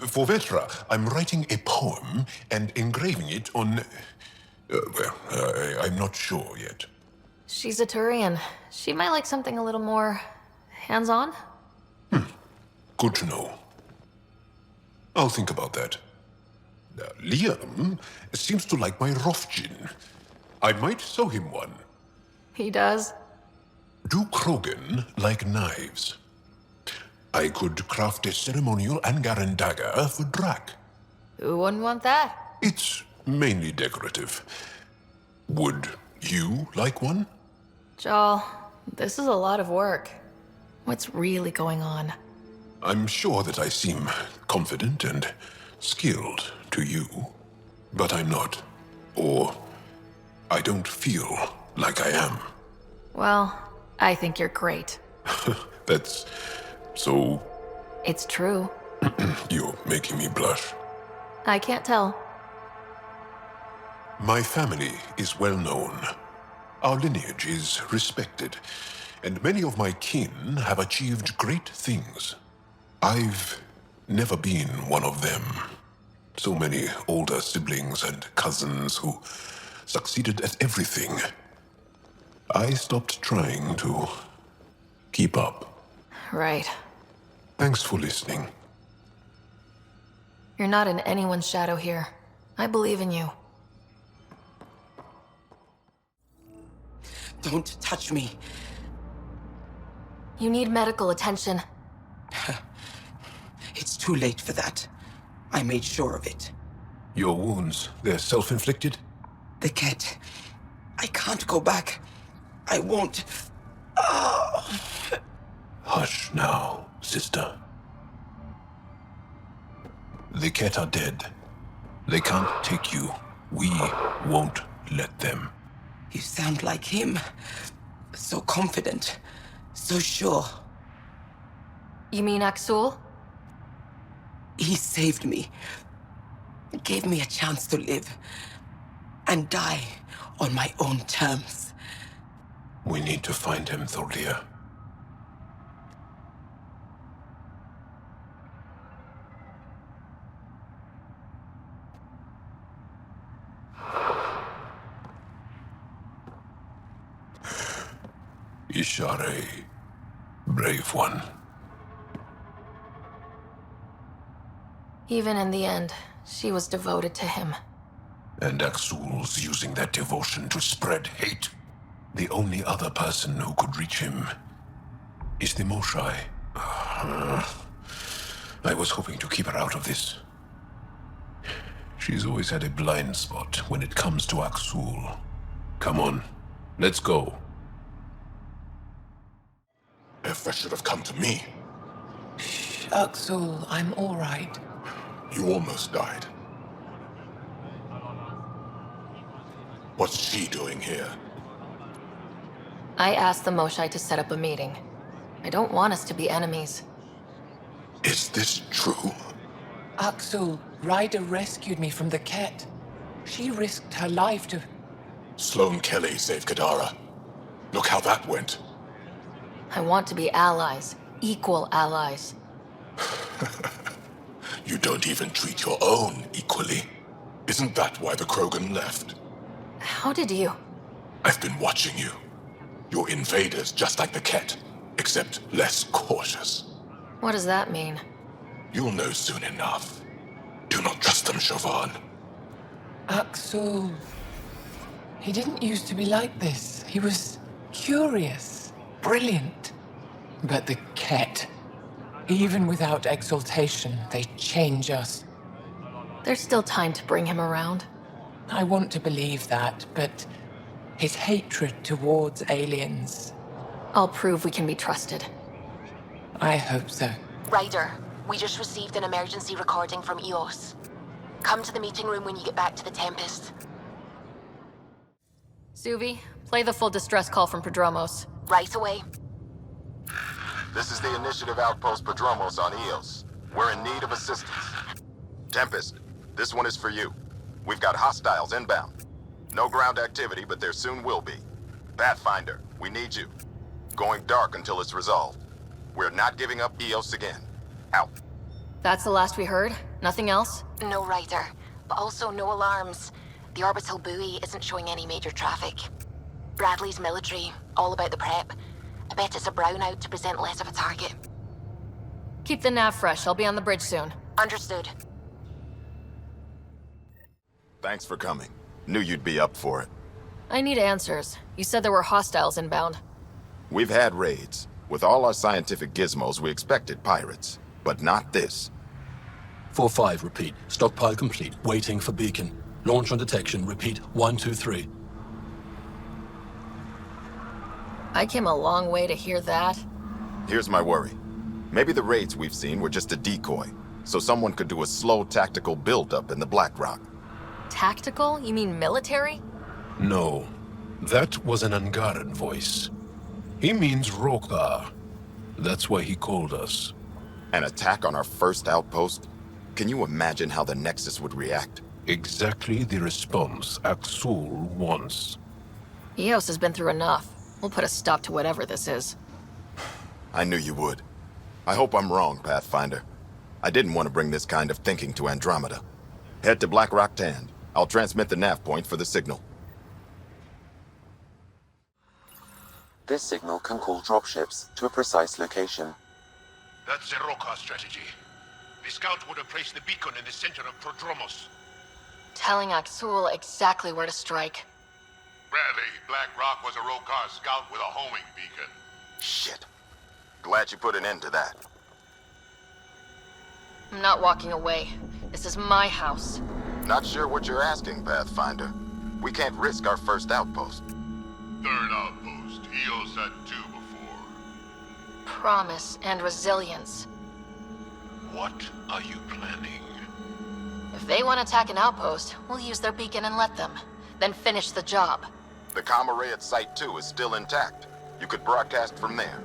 For Vetra, I'm writing a poem and engraving it on... I'm not sure yet. She's a Turian. She might like something a little more... hands-on? Good to know. I'll think about that. Liam seems to like my Rofjin. I might sew him one. He does? Do Krogan like knives? I could craft a ceremonial Angaran dagger for Drak. Who wouldn't want that? It's mainly decorative. Would you like one? Jaal, this is a lot of work. What's really going on? I'm sure that I seem confident and skilled to you, but I'm not. Or I don't feel like I am. Well, I think you're great. That's so... It's true. You're making me blush. I can't tell. My family is well known. Our lineage is respected, and many of my kin have achieved great things. I've never been one of them. So many older siblings and cousins who succeeded at everything. I stopped trying to keep up. Right. Thanks for listening. You're not in anyone's shadow here. I believe in you. Don't touch me. You need medical attention. It's too late for that. I made sure of it. Your wounds, they're self-inflicted? The cat. I can't go back. I won't. Oh. Hush now, sister. The Ket are dead. They can't take you. We won't let them. You sound like him. So confident. So sure. You mean Aksul? He saved me. Gave me a chance to live. And die on my own terms. We need to find him, Thorlia. Ishare, brave one. Even in the end, she was devoted to him. And Aksul's using that devotion to spread hate. The only other person who could reach him is the Moshai. I was hoping to keep her out of this. She's always had a blind spot when it comes to Aksul. Come on, let's go. Effra should have come to me. Aksul, I'm all right. You almost died. What's she doing here? I asked the Moshai to set up a meeting. I don't want us to be enemies. Is this true? Aksul, Ryder rescued me from the Ket. She risked her life to... Sloane Kelly saved Kadara. Look how that went. I want to be allies. Equal allies. You don't even treat your own equally. Isn't that why the Krogan left? How did you... I've been watching you. You're invaders just like the Ket, except less cautious. What does that mean? You'll know soon enough. Do not trust them, Chauvin. Aksul... He didn't used to be like this. He was curious, brilliant. But the Ket... Even without exaltation, they change us. There's still time to bring him around. I want to believe that, but his hatred towards aliens... I'll prove we can be trusted. I hope so. Ryder, we just received an emergency recording from EOS. Come to the meeting room when you get back to the Tempest. Suvi, play the full distress call from Prodromos. Right away. This is the Initiative Outpost Prodromos on EOS. We're in need of assistance. Tempest, this one is for you. We've got hostiles inbound. No ground activity, but there soon will be. Pathfinder, we need you. Going dark until it's resolved. We're not giving up EOS again. Out. That's the last we heard? Nothing else? No Ryder, but also no alarms. The orbital buoy isn't showing any major traffic. Bradley's military, all about the prep. I bet it's a brownout to present less of a target. Keep the nav fresh. I'll be on the bridge soon. Understood. Thanks for coming. Knew you'd be up for it. I need answers. You said there were hostiles inbound. We've had raids. With all our scientific gizmos, we expected pirates. But not this. 4-5, repeat. Stockpile complete. Waiting for beacon. Launch on detection. Repeat. 1-2-3. I came a long way to hear that. Here's my worry. Maybe the raids we've seen were just a decoy, so someone could do a slow tactical buildup in the Black Rock. Tactical? You mean military? No, that was an Angaran voice. He means Roka. That's why he called us. An attack on our first outpost? Can you imagine how the Nexus would react? Exactly the response Aksul wants. Eos has been through enough. We'll put a stop to whatever this is. I knew you would. I hope I'm wrong, Pathfinder. I didn't want to bring this kind of thinking to Andromeda. Head to Black Rock Tand. I'll transmit the nav point for the signal. This signal can call dropships to a precise location. That's the Roka strategy. The scout would have placed the beacon in the center of Prodromos. Telling Aksul exactly where to strike. Bradley, Black Rock was a Rokar scout with a homing beacon. Shit. Glad you put an end to that. I'm not walking away. This is my house. Not sure what you're asking, Pathfinder. We can't risk our first outpost. Third outpost. Eos had 2 before. Promise and resilience. What are you planning? If they want to attack an outpost, we'll use their beacon and let them. Then finish the job. The comm array at Site 2 is still intact. You could broadcast from there.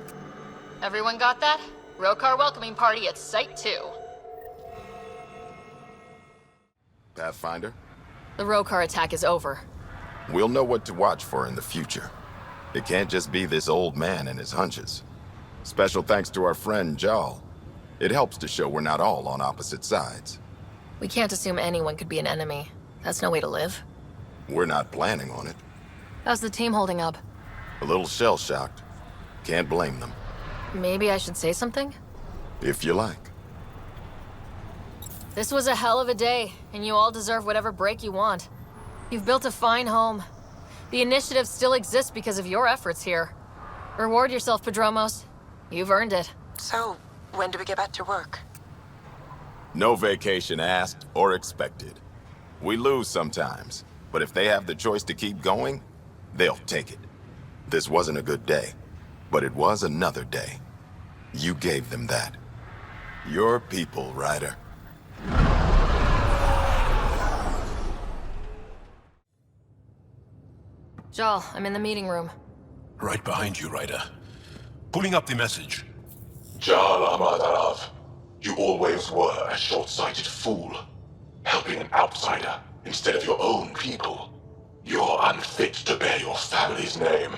Everyone got that? Rokar welcoming party at Site 2. Pathfinder? The Rokar attack is over. We'll know what to watch for in the future. It can't just be this old man and his hunches. Special thanks to our friend Jaal. It helps to show we're not all on opposite sides. We can't assume anyone could be an enemy. That's no way to live. We're not planning on it. How's the team holding up? A little shell-shocked. Can't blame them. Maybe I should say something? If you like. This was a hell of a day, and you all deserve whatever break you want. You've built a fine home. The initiative still exists because of your efforts here. Reward yourself, Prodromos. You've earned it. So, when do we get back to work? No vacation asked or expected. We lose sometimes, but if they have the choice to keep going, they'll take it. This wasn't a good day, but it was another day. You gave them that. Your people, Ryder. Jaal, I'm in the meeting room. Right behind you, Ryder. Pulling up the message. Jaal Ama Darav, you always were a short-sighted fool. Helping an outsider instead of your own people. You're unfit to bear your family's name.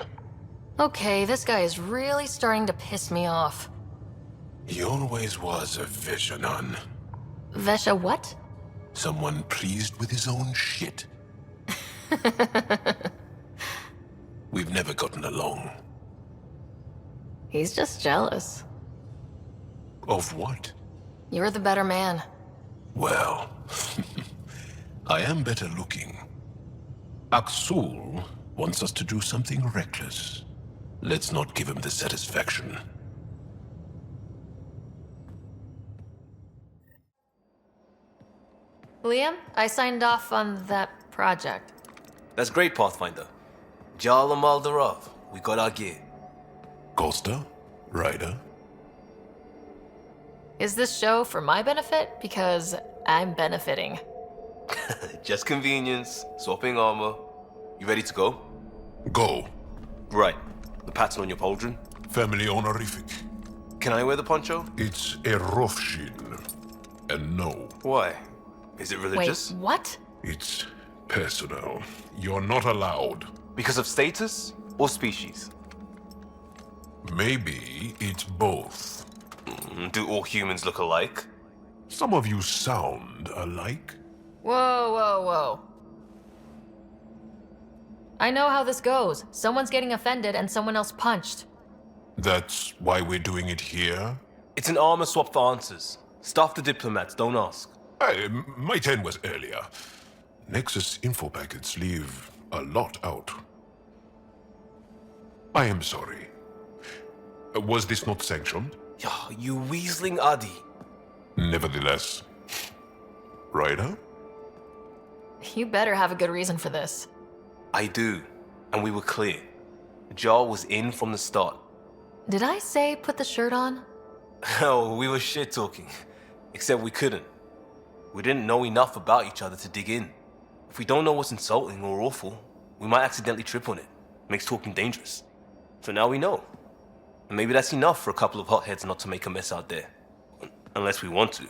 Okay, this guy is really starting to piss me off. He always was a Veshanan. Vesha what? Someone pleased with his own shit. We've never gotten along. He's just jealous. Of what? You're the better man. Well, I am better looking. Aksul wants us to do something reckless. Let's not give him the satisfaction. Liam, I signed off on that project. That's great, Pathfinder. Jaal Ama Darav, we got our gear. Costa? Ryder? Is this show for my benefit? Because I'm benefiting. Just convenience, swapping armor. You ready to go? Go. Right. The pattern on your pauldron? Family honorific. Can I wear the poncho? It's a Rofshin. And no. Why? Is it religious? Wait, what? It's personal. You're not allowed. Because of status or species? Maybe it's both. Do all humans look alike? Some of you sound alike. Whoa, whoa, whoa. I know how this goes. Someone's getting offended and someone else punched. That's why we're doing it here? It's an armor swap for answers. Stuff the diplomats, don't ask. My turn was earlier. Nexus info packets leave a lot out. I am sorry. Was this not sanctioned? You weaseling Adi. Nevertheless. Ryder? You better have a good reason for this. I do. And we were clear. Jaal was in from the start. Did I say put the shirt on? Oh, we were shit-talking. Except we couldn't. We didn't know enough about each other to dig in. If we don't know what's insulting or awful, we might accidentally trip on it. Makes talking dangerous. So now we know. And maybe that's enough for a couple of hotheads not to make a mess out there. Unless we want to.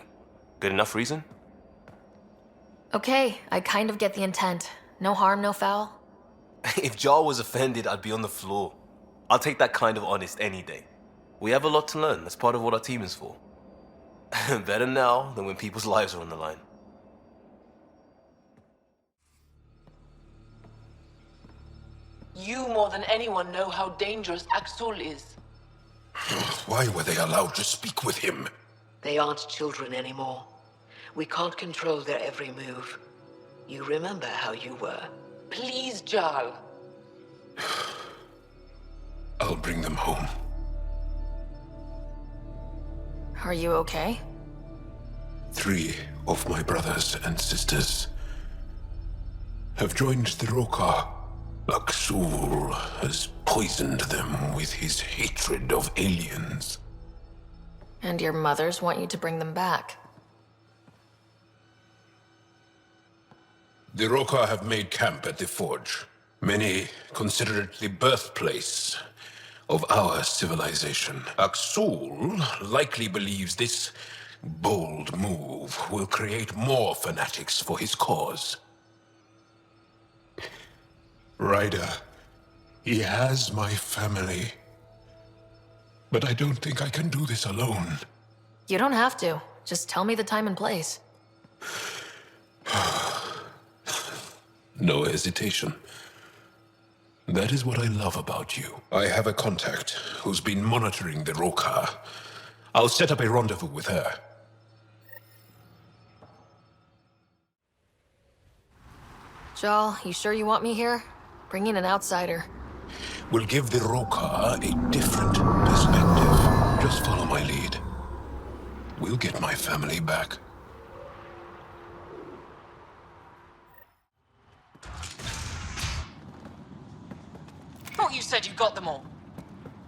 Good enough reason? Okay, I kind of get the intent. No harm, no foul. If Jaal was offended, I'd be on the floor. I'll take that kind of honest any day. We have a lot to learn. That's part of what our team is for. Better now than when people's lives are on the line. You more than anyone know how dangerous Axul is. Why were they allowed to speak with him? They aren't children anymore. We can't control their every move. You remember how you were. Please, Jaal. I'll bring them home. Are you okay? 3 of my brothers and sisters have joined the Roka. Axul has poisoned them with his hatred of aliens. And your mothers want you to bring them back. The Roka have made camp at the Forge. Many consider it the birthplace of our civilization. Axul likely believes this bold move will create more fanatics for his cause. Ryder, he has my family. But I don't think I can do this alone. You don't have to. Just tell me the time and place. No hesitation. That is what I love about you. I have a contact who's been monitoring the Roka. I'll set up a rendezvous with her. Jaal, you sure you want me here? Bring in an outsider. We'll give the Roka a different perspective. Just follow my lead. We'll get my family back. Thought you said you got them all.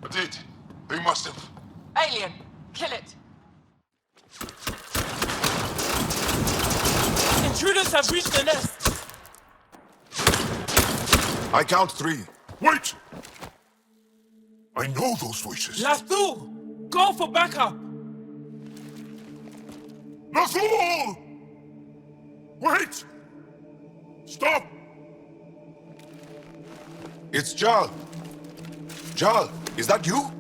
I did. They must have. Alien, kill it. Intruders have reached the nest. I count 3. Wait! I know those voices. Lathu! Go for backup! Nathul! Wait! Stop! It's Jaal. Jaal, is that you?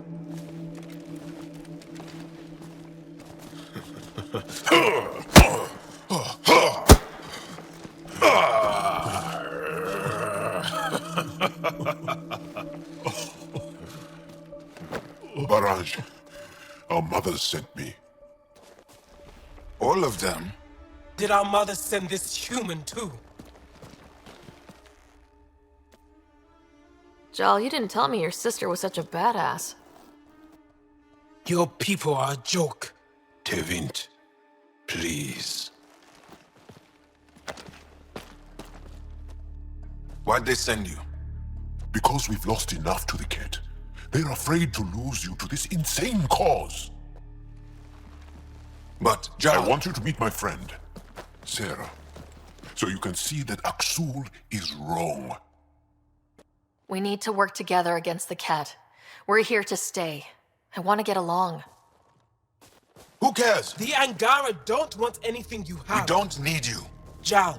Barrage, our mothers sent me. All of them? Did our mothers send this human too? Jaal, you didn't tell me your sister was such a badass. Your people are a joke. Tevint, please. Why'd they send you? Because we've lost enough to the Ket. They're afraid to lose you to this insane cause. But, Jaal, I want you to meet my friend, Sarah, so you can see that Axul is wrong. We need to work together against the Ket. We're here to stay. I want to get along. Who cares? The Angara don't want anything you have. We don't need you. Jaal,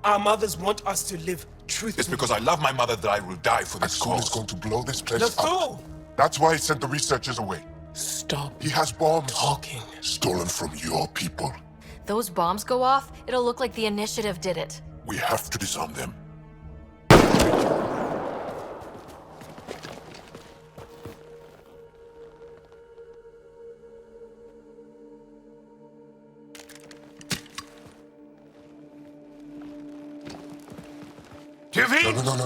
our mothers want us to live truthfully. It's because I love my mother that I will die for this cause. Is going to blow this place up. That's why he sent the researchers away. Stop. He has bombs. Talking. Stolen from your people. Those bombs go off, it'll look like the Initiative did it. We have to disarm them.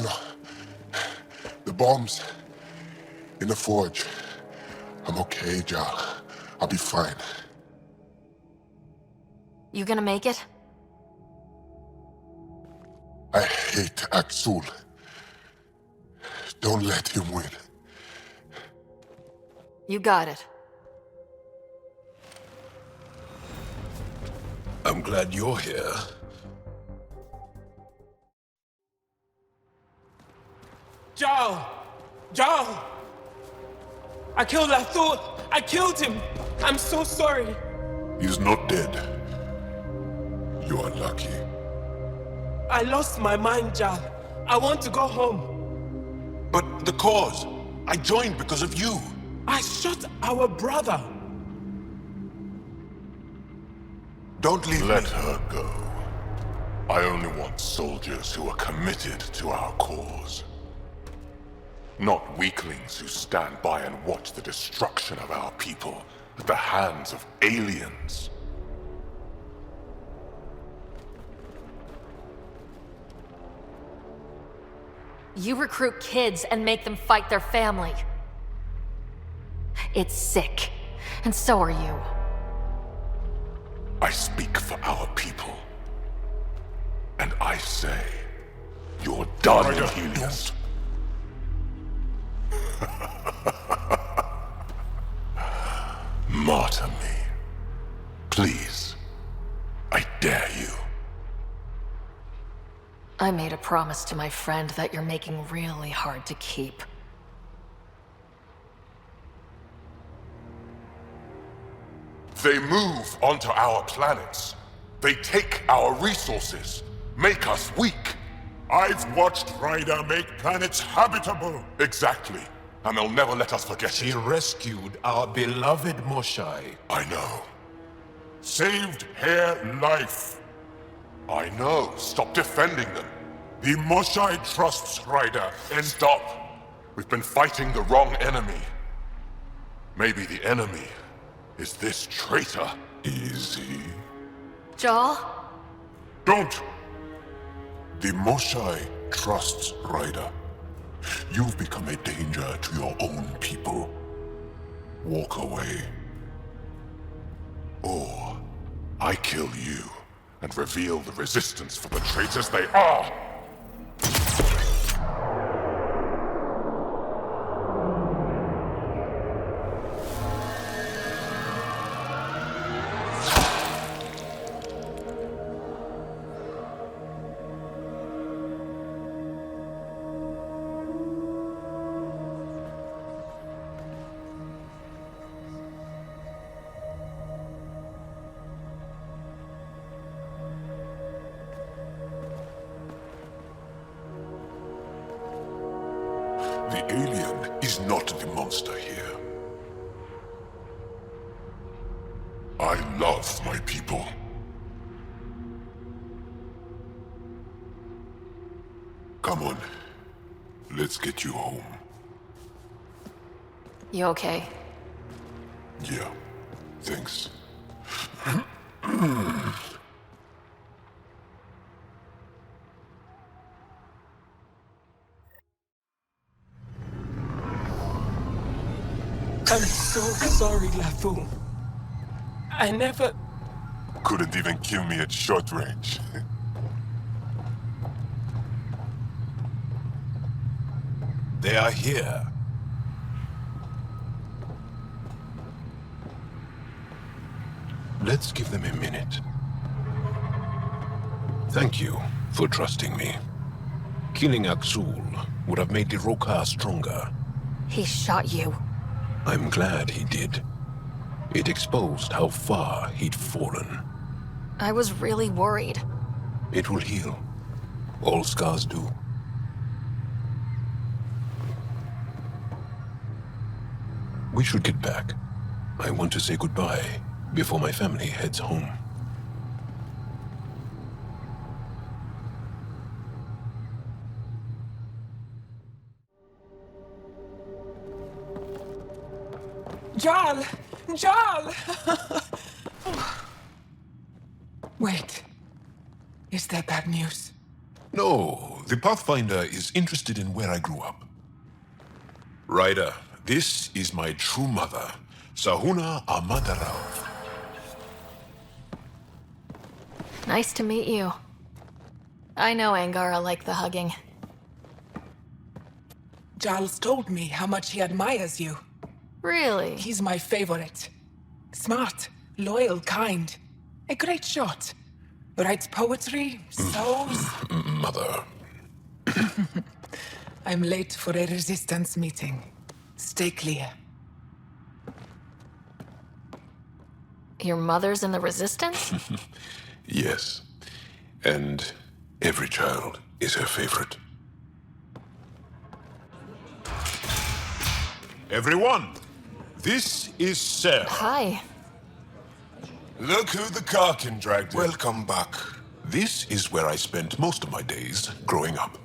No. The bombs in the forge. I'm okay, Jaal. I'll be fine. You gonna make it? I hate Axul. Don't let him win. You got it. I'm glad you're here. Jaal! I killed Lathu! I killed him! I'm so sorry! He's not dead. You are lucky. I lost my mind, Jaal. I want to go home. But the cause, I joined because of you. I shot our brother. Don't leave Let me. her go. I only want soldiers who are committed to our cause. Not weaklings who stand by and watch the destruction of our people at the hands of aliens. You recruit kids and make them fight their family. It's sick, and so are you. I speak for our people. And I say, you're done in Helios. Martyr me. Please. I dare you. I made a promise to my friend that you're making really hard to keep. They move onto our planets. They take our resources, make us weak. I've watched Ryder make planets habitable. Exactly. And they'll never let us forget She it. rescued our beloved Moshai. I know. Saved her life. I know. Stop defending them. The Moshai trusts Ryder, and Stop. We've been fighting the wrong enemy. Maybe the enemy is this traitor. Easy. Jaal? Don't! The Moshai trusts Ryder. You've become a danger to your own people. Walk away. Or I kill you and reveal the resistance for the traitors they are. The alien is not the monster here. I love my people. Come on. Let's get you home. You okay? Yeah. Thanks. I'm so sorry, Lathu. I never... Couldn't even kill me at short range. They are here. Let's give them a minute. Thank you for trusting me. Killing Aksul would have made the Roka stronger. He shot you. I'm glad he did. It exposed how far he'd fallen. I was really worried. It will heal. All scars do. We should get back. I want to say goodbye before my family heads home. Jaal! Jaal! Wait. Is there bad news? No, the Pathfinder is interested in where I grew up. Ryder, this is my true mother, Jaal Ama Darav. Nice to meet you. I know Angara liked the hugging. Jaal's told me how much he admires you. Really? He's my favorite. Smart, loyal, kind. A great shot. Writes poetry, sews. Mother. I'm late for a resistance meeting. Stay clear. Your mother's in the Resistance? Yes. And every child is her favorite. Everyone, this is Sarah. Hi. Look who the Karkin dragged in. Welcome back. This is where I spent most of my days growing up.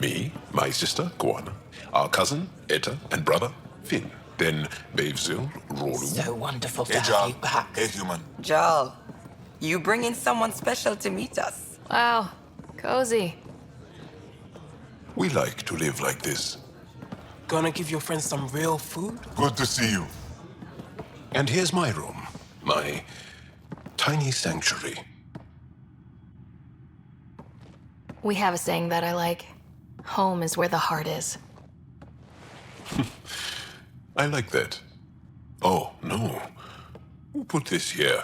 Me, my sister, Guana, our cousin, Etta, and brother, Finn. Then Bavesville, Rolu. So wonderful to Hey, have Jaal. you back. Hey, human. Jaal, you bring in someone special to meet us. Wow. Cozy. We like to live like this. Gonna give your friends some real food? Good to see you. And here's my room. My tiny sanctuary. We have a saying that I like. Home is where the heart is. I like that. Oh, no. Who put this here?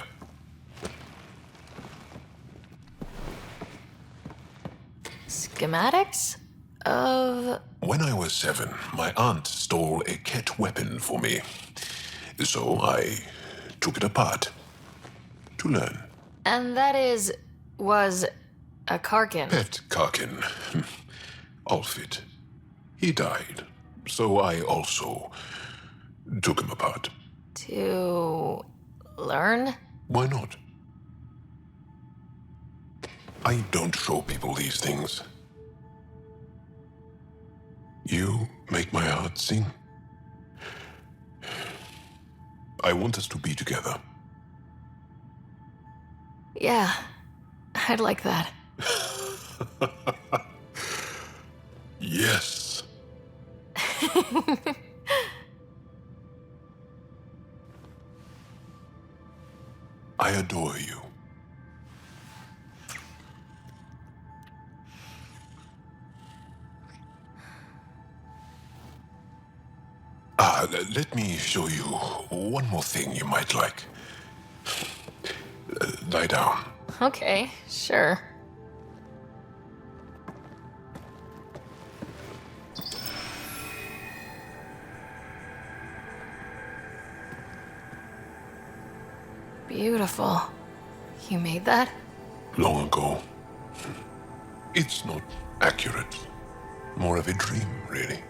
Schematics? Of... When I was 7, my aunt stole a Ket weapon for me. So I took it apart to learn. And that was a Karkin. Pet Karkin. Alfit. He died. So I also took him apart. To learn? Why not? I don't show people these things. You make my heart sing. I want us to be together. Yeah, I'd like that. Yes. I adore you. Let me show you one more thing you might like. Lie down. Okay, sure. Beautiful. You made that? Long ago. It's not accurate. More of a dream, really.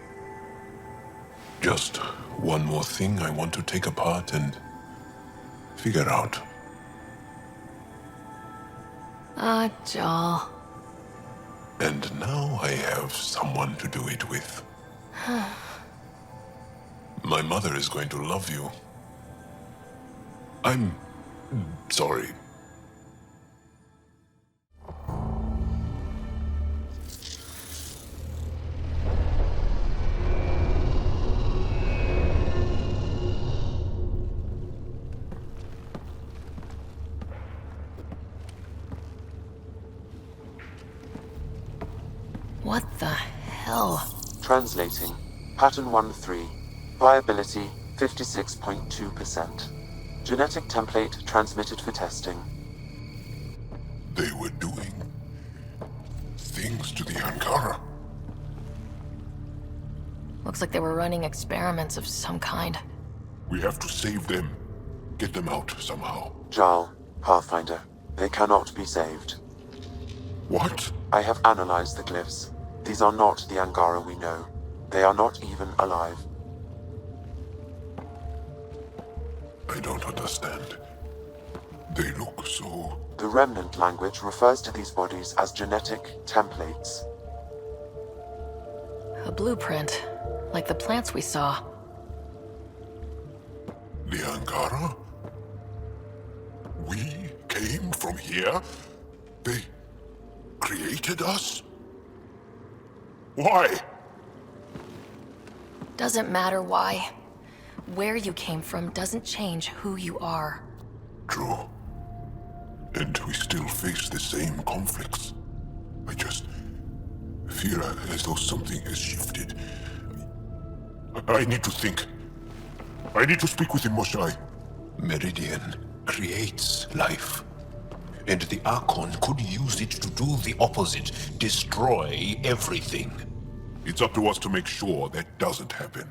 Just one more thing I want to take apart and figure out. Jaal. And now I have someone to do it with. My mother is going to love you. I'm sorry. What the hell? Translating. Pattern 1-3. Viability 56.2%. Genetic template transmitted for testing. They were doing things to the Ankara. Looks like they were running experiments of some kind. We have to save them. Get them out somehow. Jaal, Pathfinder, they cannot be saved. What? I have analyzed the glyphs. These are not the Angara we know. They are not even alive. I don't understand. They look so... The Remnant language refers to these bodies as genetic templates. A blueprint, like the plants we saw. The Angara? We came from here? They created us? Why? Doesn't matter why. Where you came from doesn't change who you are. True. And we still face the same conflicts. I just feel as though something has shifted. I need to think. I need to speak with him, Moshai. Meridian creates life. And the Archon could use it to do the opposite, destroy everything. It's up to us to make sure that doesn't happen.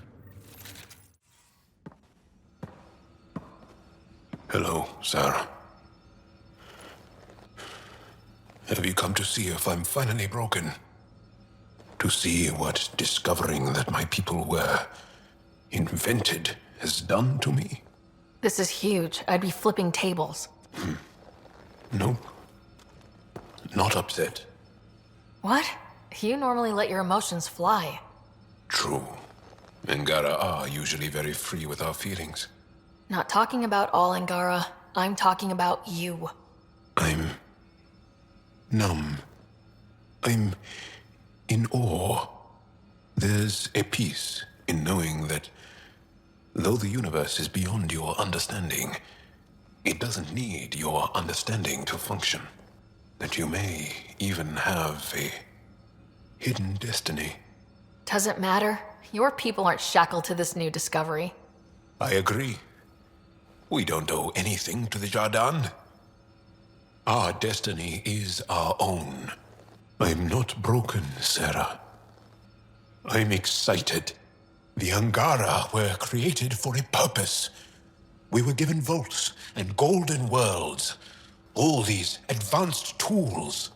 Hello, Sarah. Have you come to see if I'm finally broken? To see what discovering that my people were invented has done to me? This is huge. I'd be flipping tables. Nope. Not upset. What? You normally let your emotions fly. True. Angara are usually very free with our feelings. Not talking about all Angara. I'm talking about you. I'm numb. I'm in awe. There's a peace in knowing that though the universe is beyond your understanding, it doesn't need your understanding to function. That you may even have a hidden destiny. Doesn't matter. Your people aren't shackled to this new discovery. I agree. We don't owe anything to the Jardin. Our destiny is our own. I'm not broken, Sarah. I'm excited. The Angara were created for a purpose. We were given vaults and golden worlds. All these advanced tools.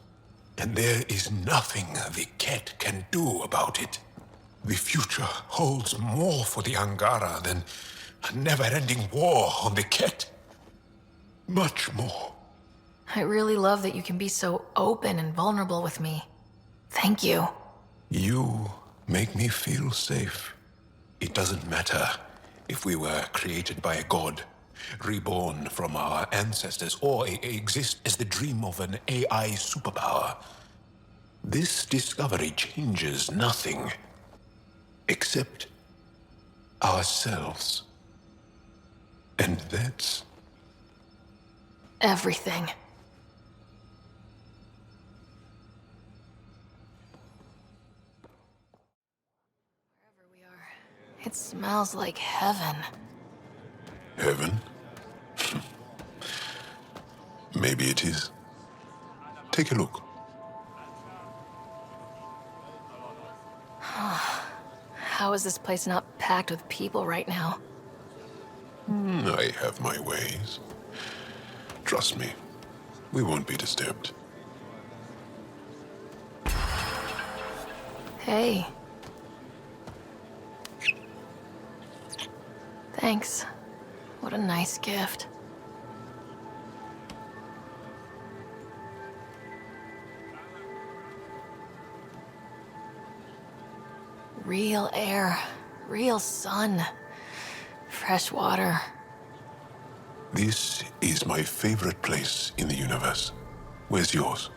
And there is nothing the Ket can do about it. The future holds more for the Angara than a never-ending war on the Ket. Much more. I really love that you can be so open and vulnerable with me. Thank you. You make me feel safe. It doesn't matter if we were created by a god, reborn from our ancestors, or exist as the dream of an AI superpower. This discovery changes nothing except ourselves. And that's everything. Wherever we are, it smells like heaven. Heaven? Maybe it is. Take a look. How is this place not packed with people right now? I have my ways. Trust me, we won't be disturbed. Hey. Thanks. What a nice gift. Real air, real sun, fresh water. This is my favorite place in the universe. Where's yours?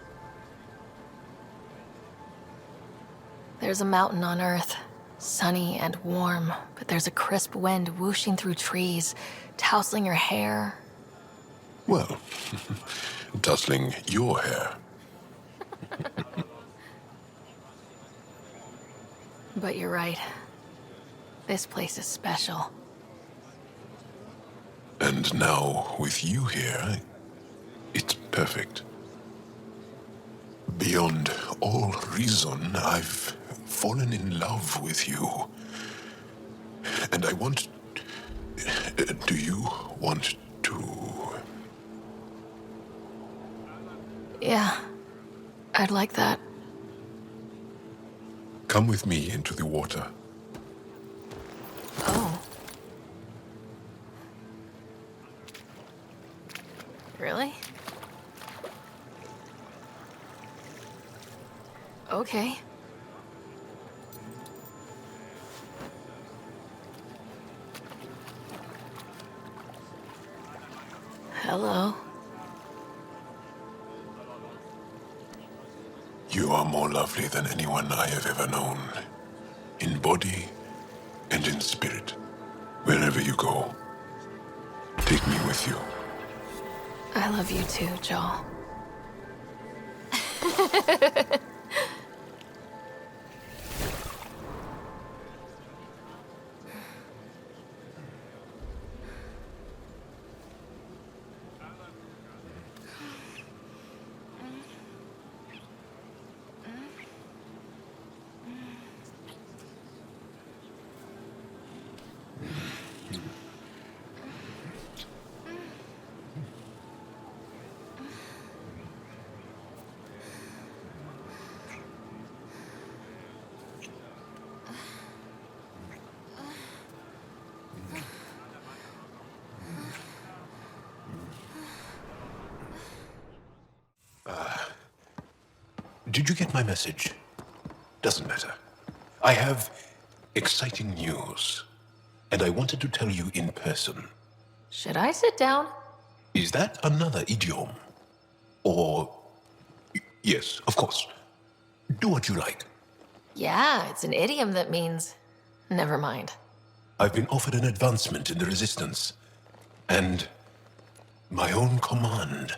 There's a mountain on Earth, sunny and warm, but there's a crisp wind whooshing through trees, tousling your hair. Well, tussling your hair. But you're right. This place is special. And now, with you here, it's perfect. Beyond all reason, I've fallen in love with you. And I want... do you want to... Yeah, I'd like that. Come with me into the water. Oh. Really? Okay. Hello. You are more lovely than anyone I have ever known. In body and in spirit. Wherever you go, take me with you. I love you too, Jaal. Did you get my message? Doesn't matter. I have exciting news, and I wanted to tell you in person. Should I sit down? Is that another idiom? Or... Yes, of course. Do what you like. Yeah, it's an idiom that means... Never mind. I've been offered an advancement in the Resistance, and my own command.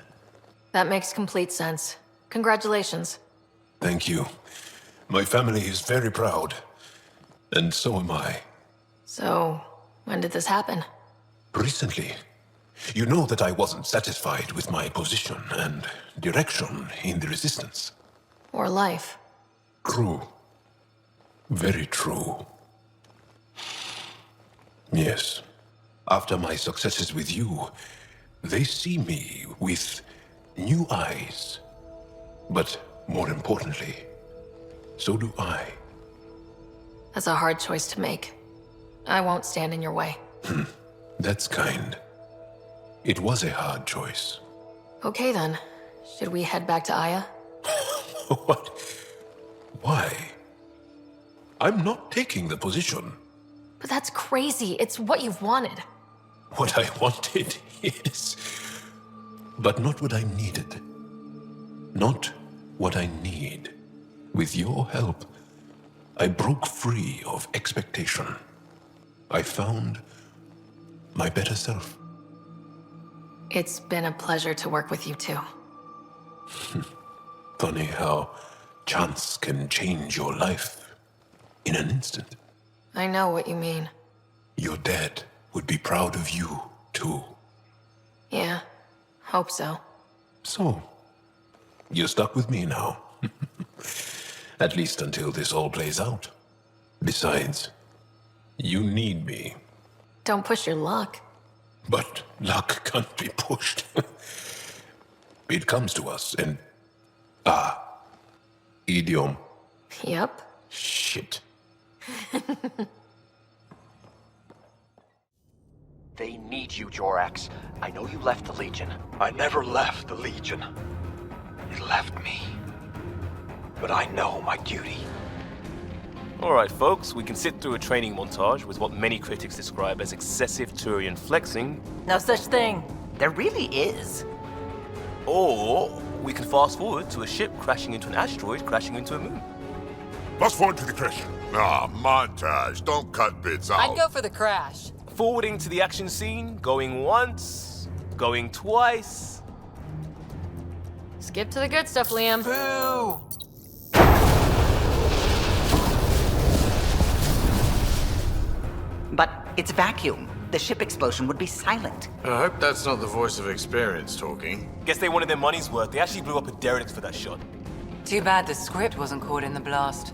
That makes complete sense. Congratulations. Thank you. My family is very proud, and so am I. So, when did this happen? Recently. You know that I wasn't satisfied with my position and direction in the Resistance. Or life. True. Very true. Yes. After my successes with you, they see me with new eyes. But more importantly, so do I. That's a hard choice to make. I won't stand in your way. That's kind. It was a hard choice. Okay then. Should we head back to Aya? What? Why? I'm not taking the position. But that's crazy. It's what you've wanted. What I wanted is... But not what I needed. Not what I need. With your help, I broke free of expectation. I found my better self. It's been a pleasure to work with you too. Funny how chance can change your life in an instant. I know what you mean. Your dad would be proud of you, too. Yeah, hope so. So, you're stuck with me now. At least until this all plays out. Besides, you need me. Don't push your luck. But luck can't be pushed. It comes to us and... idiom. Yep. Shit. They need you, Jorax. I know you left the Legion. I never left the Legion. It left me. But I know my duty. Alright folks, we can sit through a training montage with what many critics describe as excessive Turian flexing. No such thing. There really is. Or we can fast forward to a ship crashing into an asteroid crashing into a moon. Fast forward to the crash. Montage. Don't cut bits out. I'd go for the crash. Forwarding to the action scene, going once, going twice. Skip to the good stuff, Liam. Boo! But it's vacuum. The ship explosion would be silent. I hope that's not the voice of experience talking. Guess they wanted their money's worth. They actually blew up a derelict for that shot. Too bad the script wasn't caught in the blast.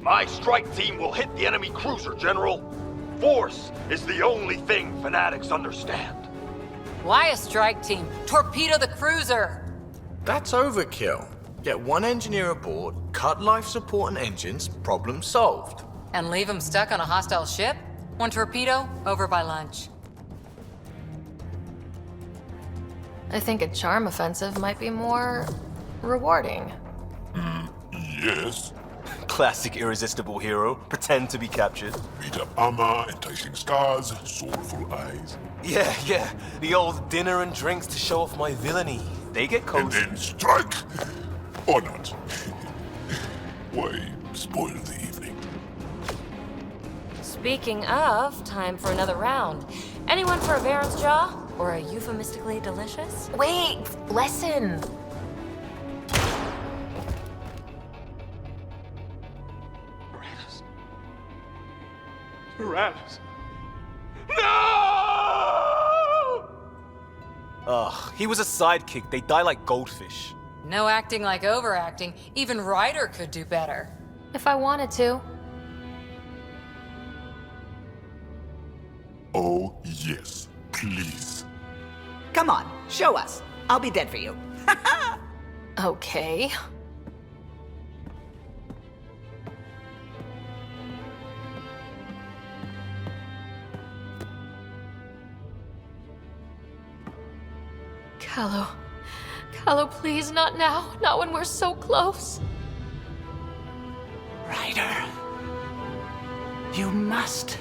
My strike team will hit the enemy cruiser, General. Force is the only thing fanatics understand. Why a strike team? Torpedo the cruiser! That's overkill. Get one engineer aboard, cut life support and engines, problem solved. And leave them stuck on a hostile ship? One torpedo, over by lunch. I think a charm offensive might be more... rewarding. Yes. Classic irresistible hero. Pretend to be captured. Beat up armor, enticing scars, soulful eyes. Yeah. The old dinner and drinks to show off my villainy. They get cozy. And then strike! Or not. Why spoil the evening? Speaking of, time for another round. Anyone for a Baron's Jaw? Or a euphemistically delicious? Wait, listen. Tyrannus. Ugh, he was a sidekick. They die like goldfish. No acting like overacting. Even Ryder could do better. If I wanted to. Oh, yes. Please. Come on, show us. I'll be dead for you. Okay. Hello, please, not now. Not when we're so close. Ryder, you must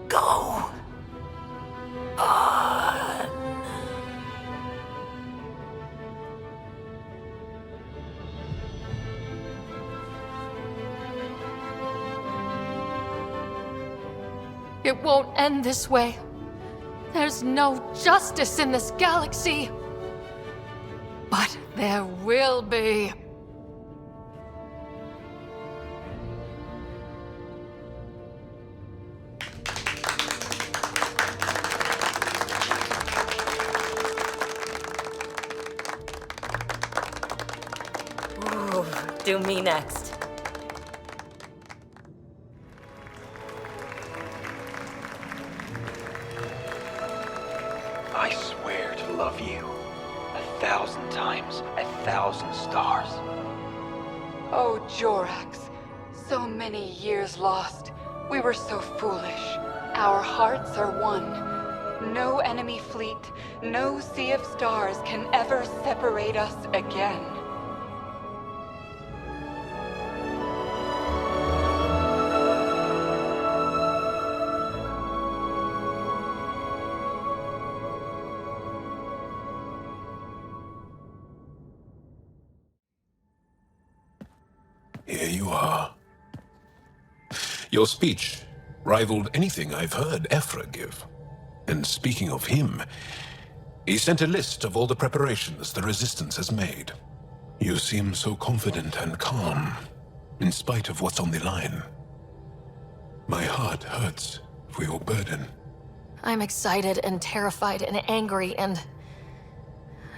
go on. It won't end this way. There's no justice in this galaxy. But there will be. Ooh, do me next. I swear to love you 1,000 times, 1,000 stars. Oh, Jorax. So many years lost. We were so foolish. Our hearts are one. No enemy fleet, no sea of stars can ever separate us again. Here you are. Your speech rivaled anything I've heard Ephra give. And speaking of him, he sent a list of all the preparations the Resistance has made. You seem so confident and calm, in spite of what's on the line. My heart hurts for your burden. I'm excited and terrified and angry and...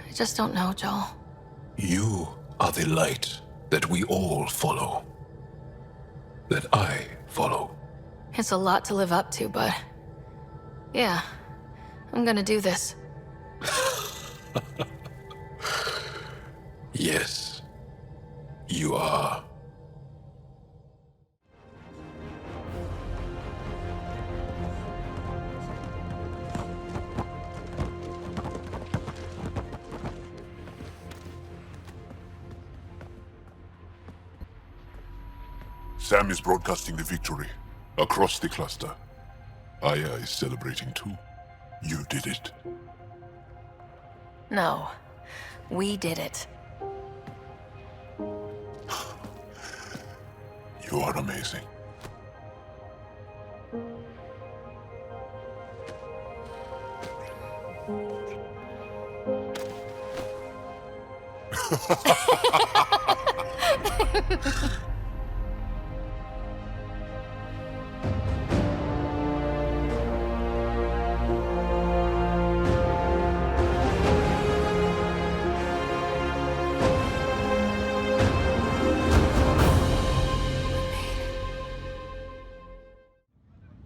I just don't know, Jaal. You are the light that we all follow. That I follow. It's a lot to live up to, but... yeah, I'm gonna do this. Yes, you are. Sam is broadcasting the victory across the cluster. Aya is celebrating too. You did it. No, we did it. You are amazing.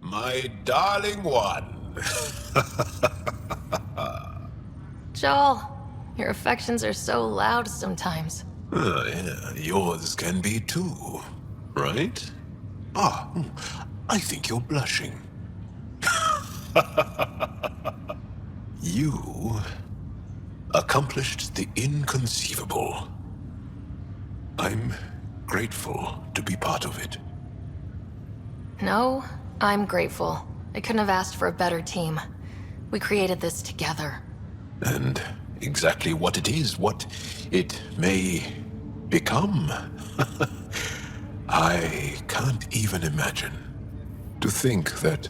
My darling one. Jaal, your affections are so loud sometimes. Yeah, yours can be too, right? I think you're blushing. You accomplished the inconceivable. I'm grateful to be part of it. No, I'm grateful. I couldn't have asked for a better team. We created this together. And exactly what it is, what it may become, I can't even imagine. To think that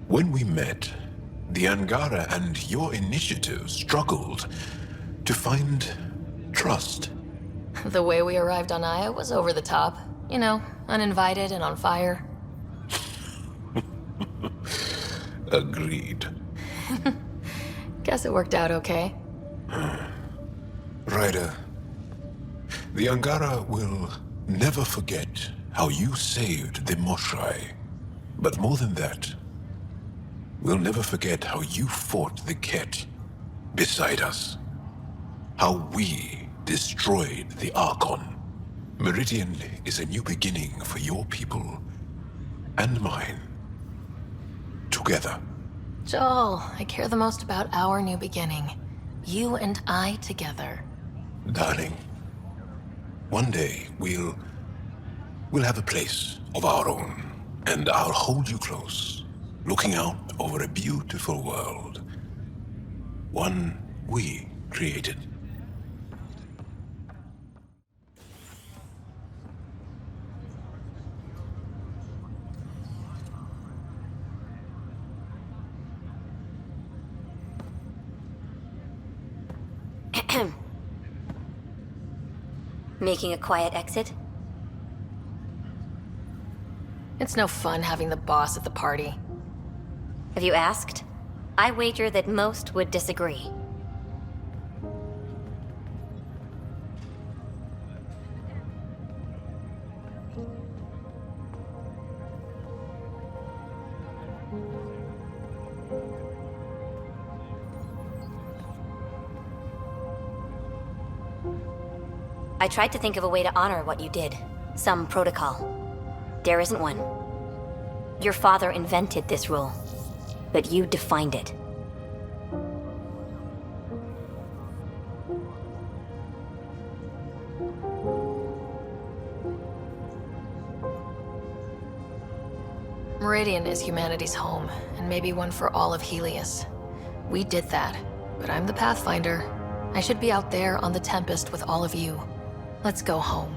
when we met, the Angara and your initiative struggled to find trust. The way we arrived on Aya was over the top. You know, uninvited and on fire. Agreed. Guess it worked out okay. Ryder, the Angara will never forget how you saved the Moshai. But more than that, we'll never forget how you fought the Ket beside us. How we destroyed the Archon. Meridian is a new beginning for your people and mine. Together. Jaal, I care the most about our new beginning. You and I together. Darling, one day we'll have a place of our own, and I'll hold you close, looking out over a beautiful world. One we created. Making a quiet exit? It's no fun having the boss at the party. Have you asked? I wager that most would disagree. I tried to think of a way to honor what you did. Some protocol. There isn't one. Your father invented this rule, but you defined it. Meridian is humanity's home, and maybe one for all of Helios. We did that, but I'm the Pathfinder. I should be out there on the Tempest with all of you. Let's go home.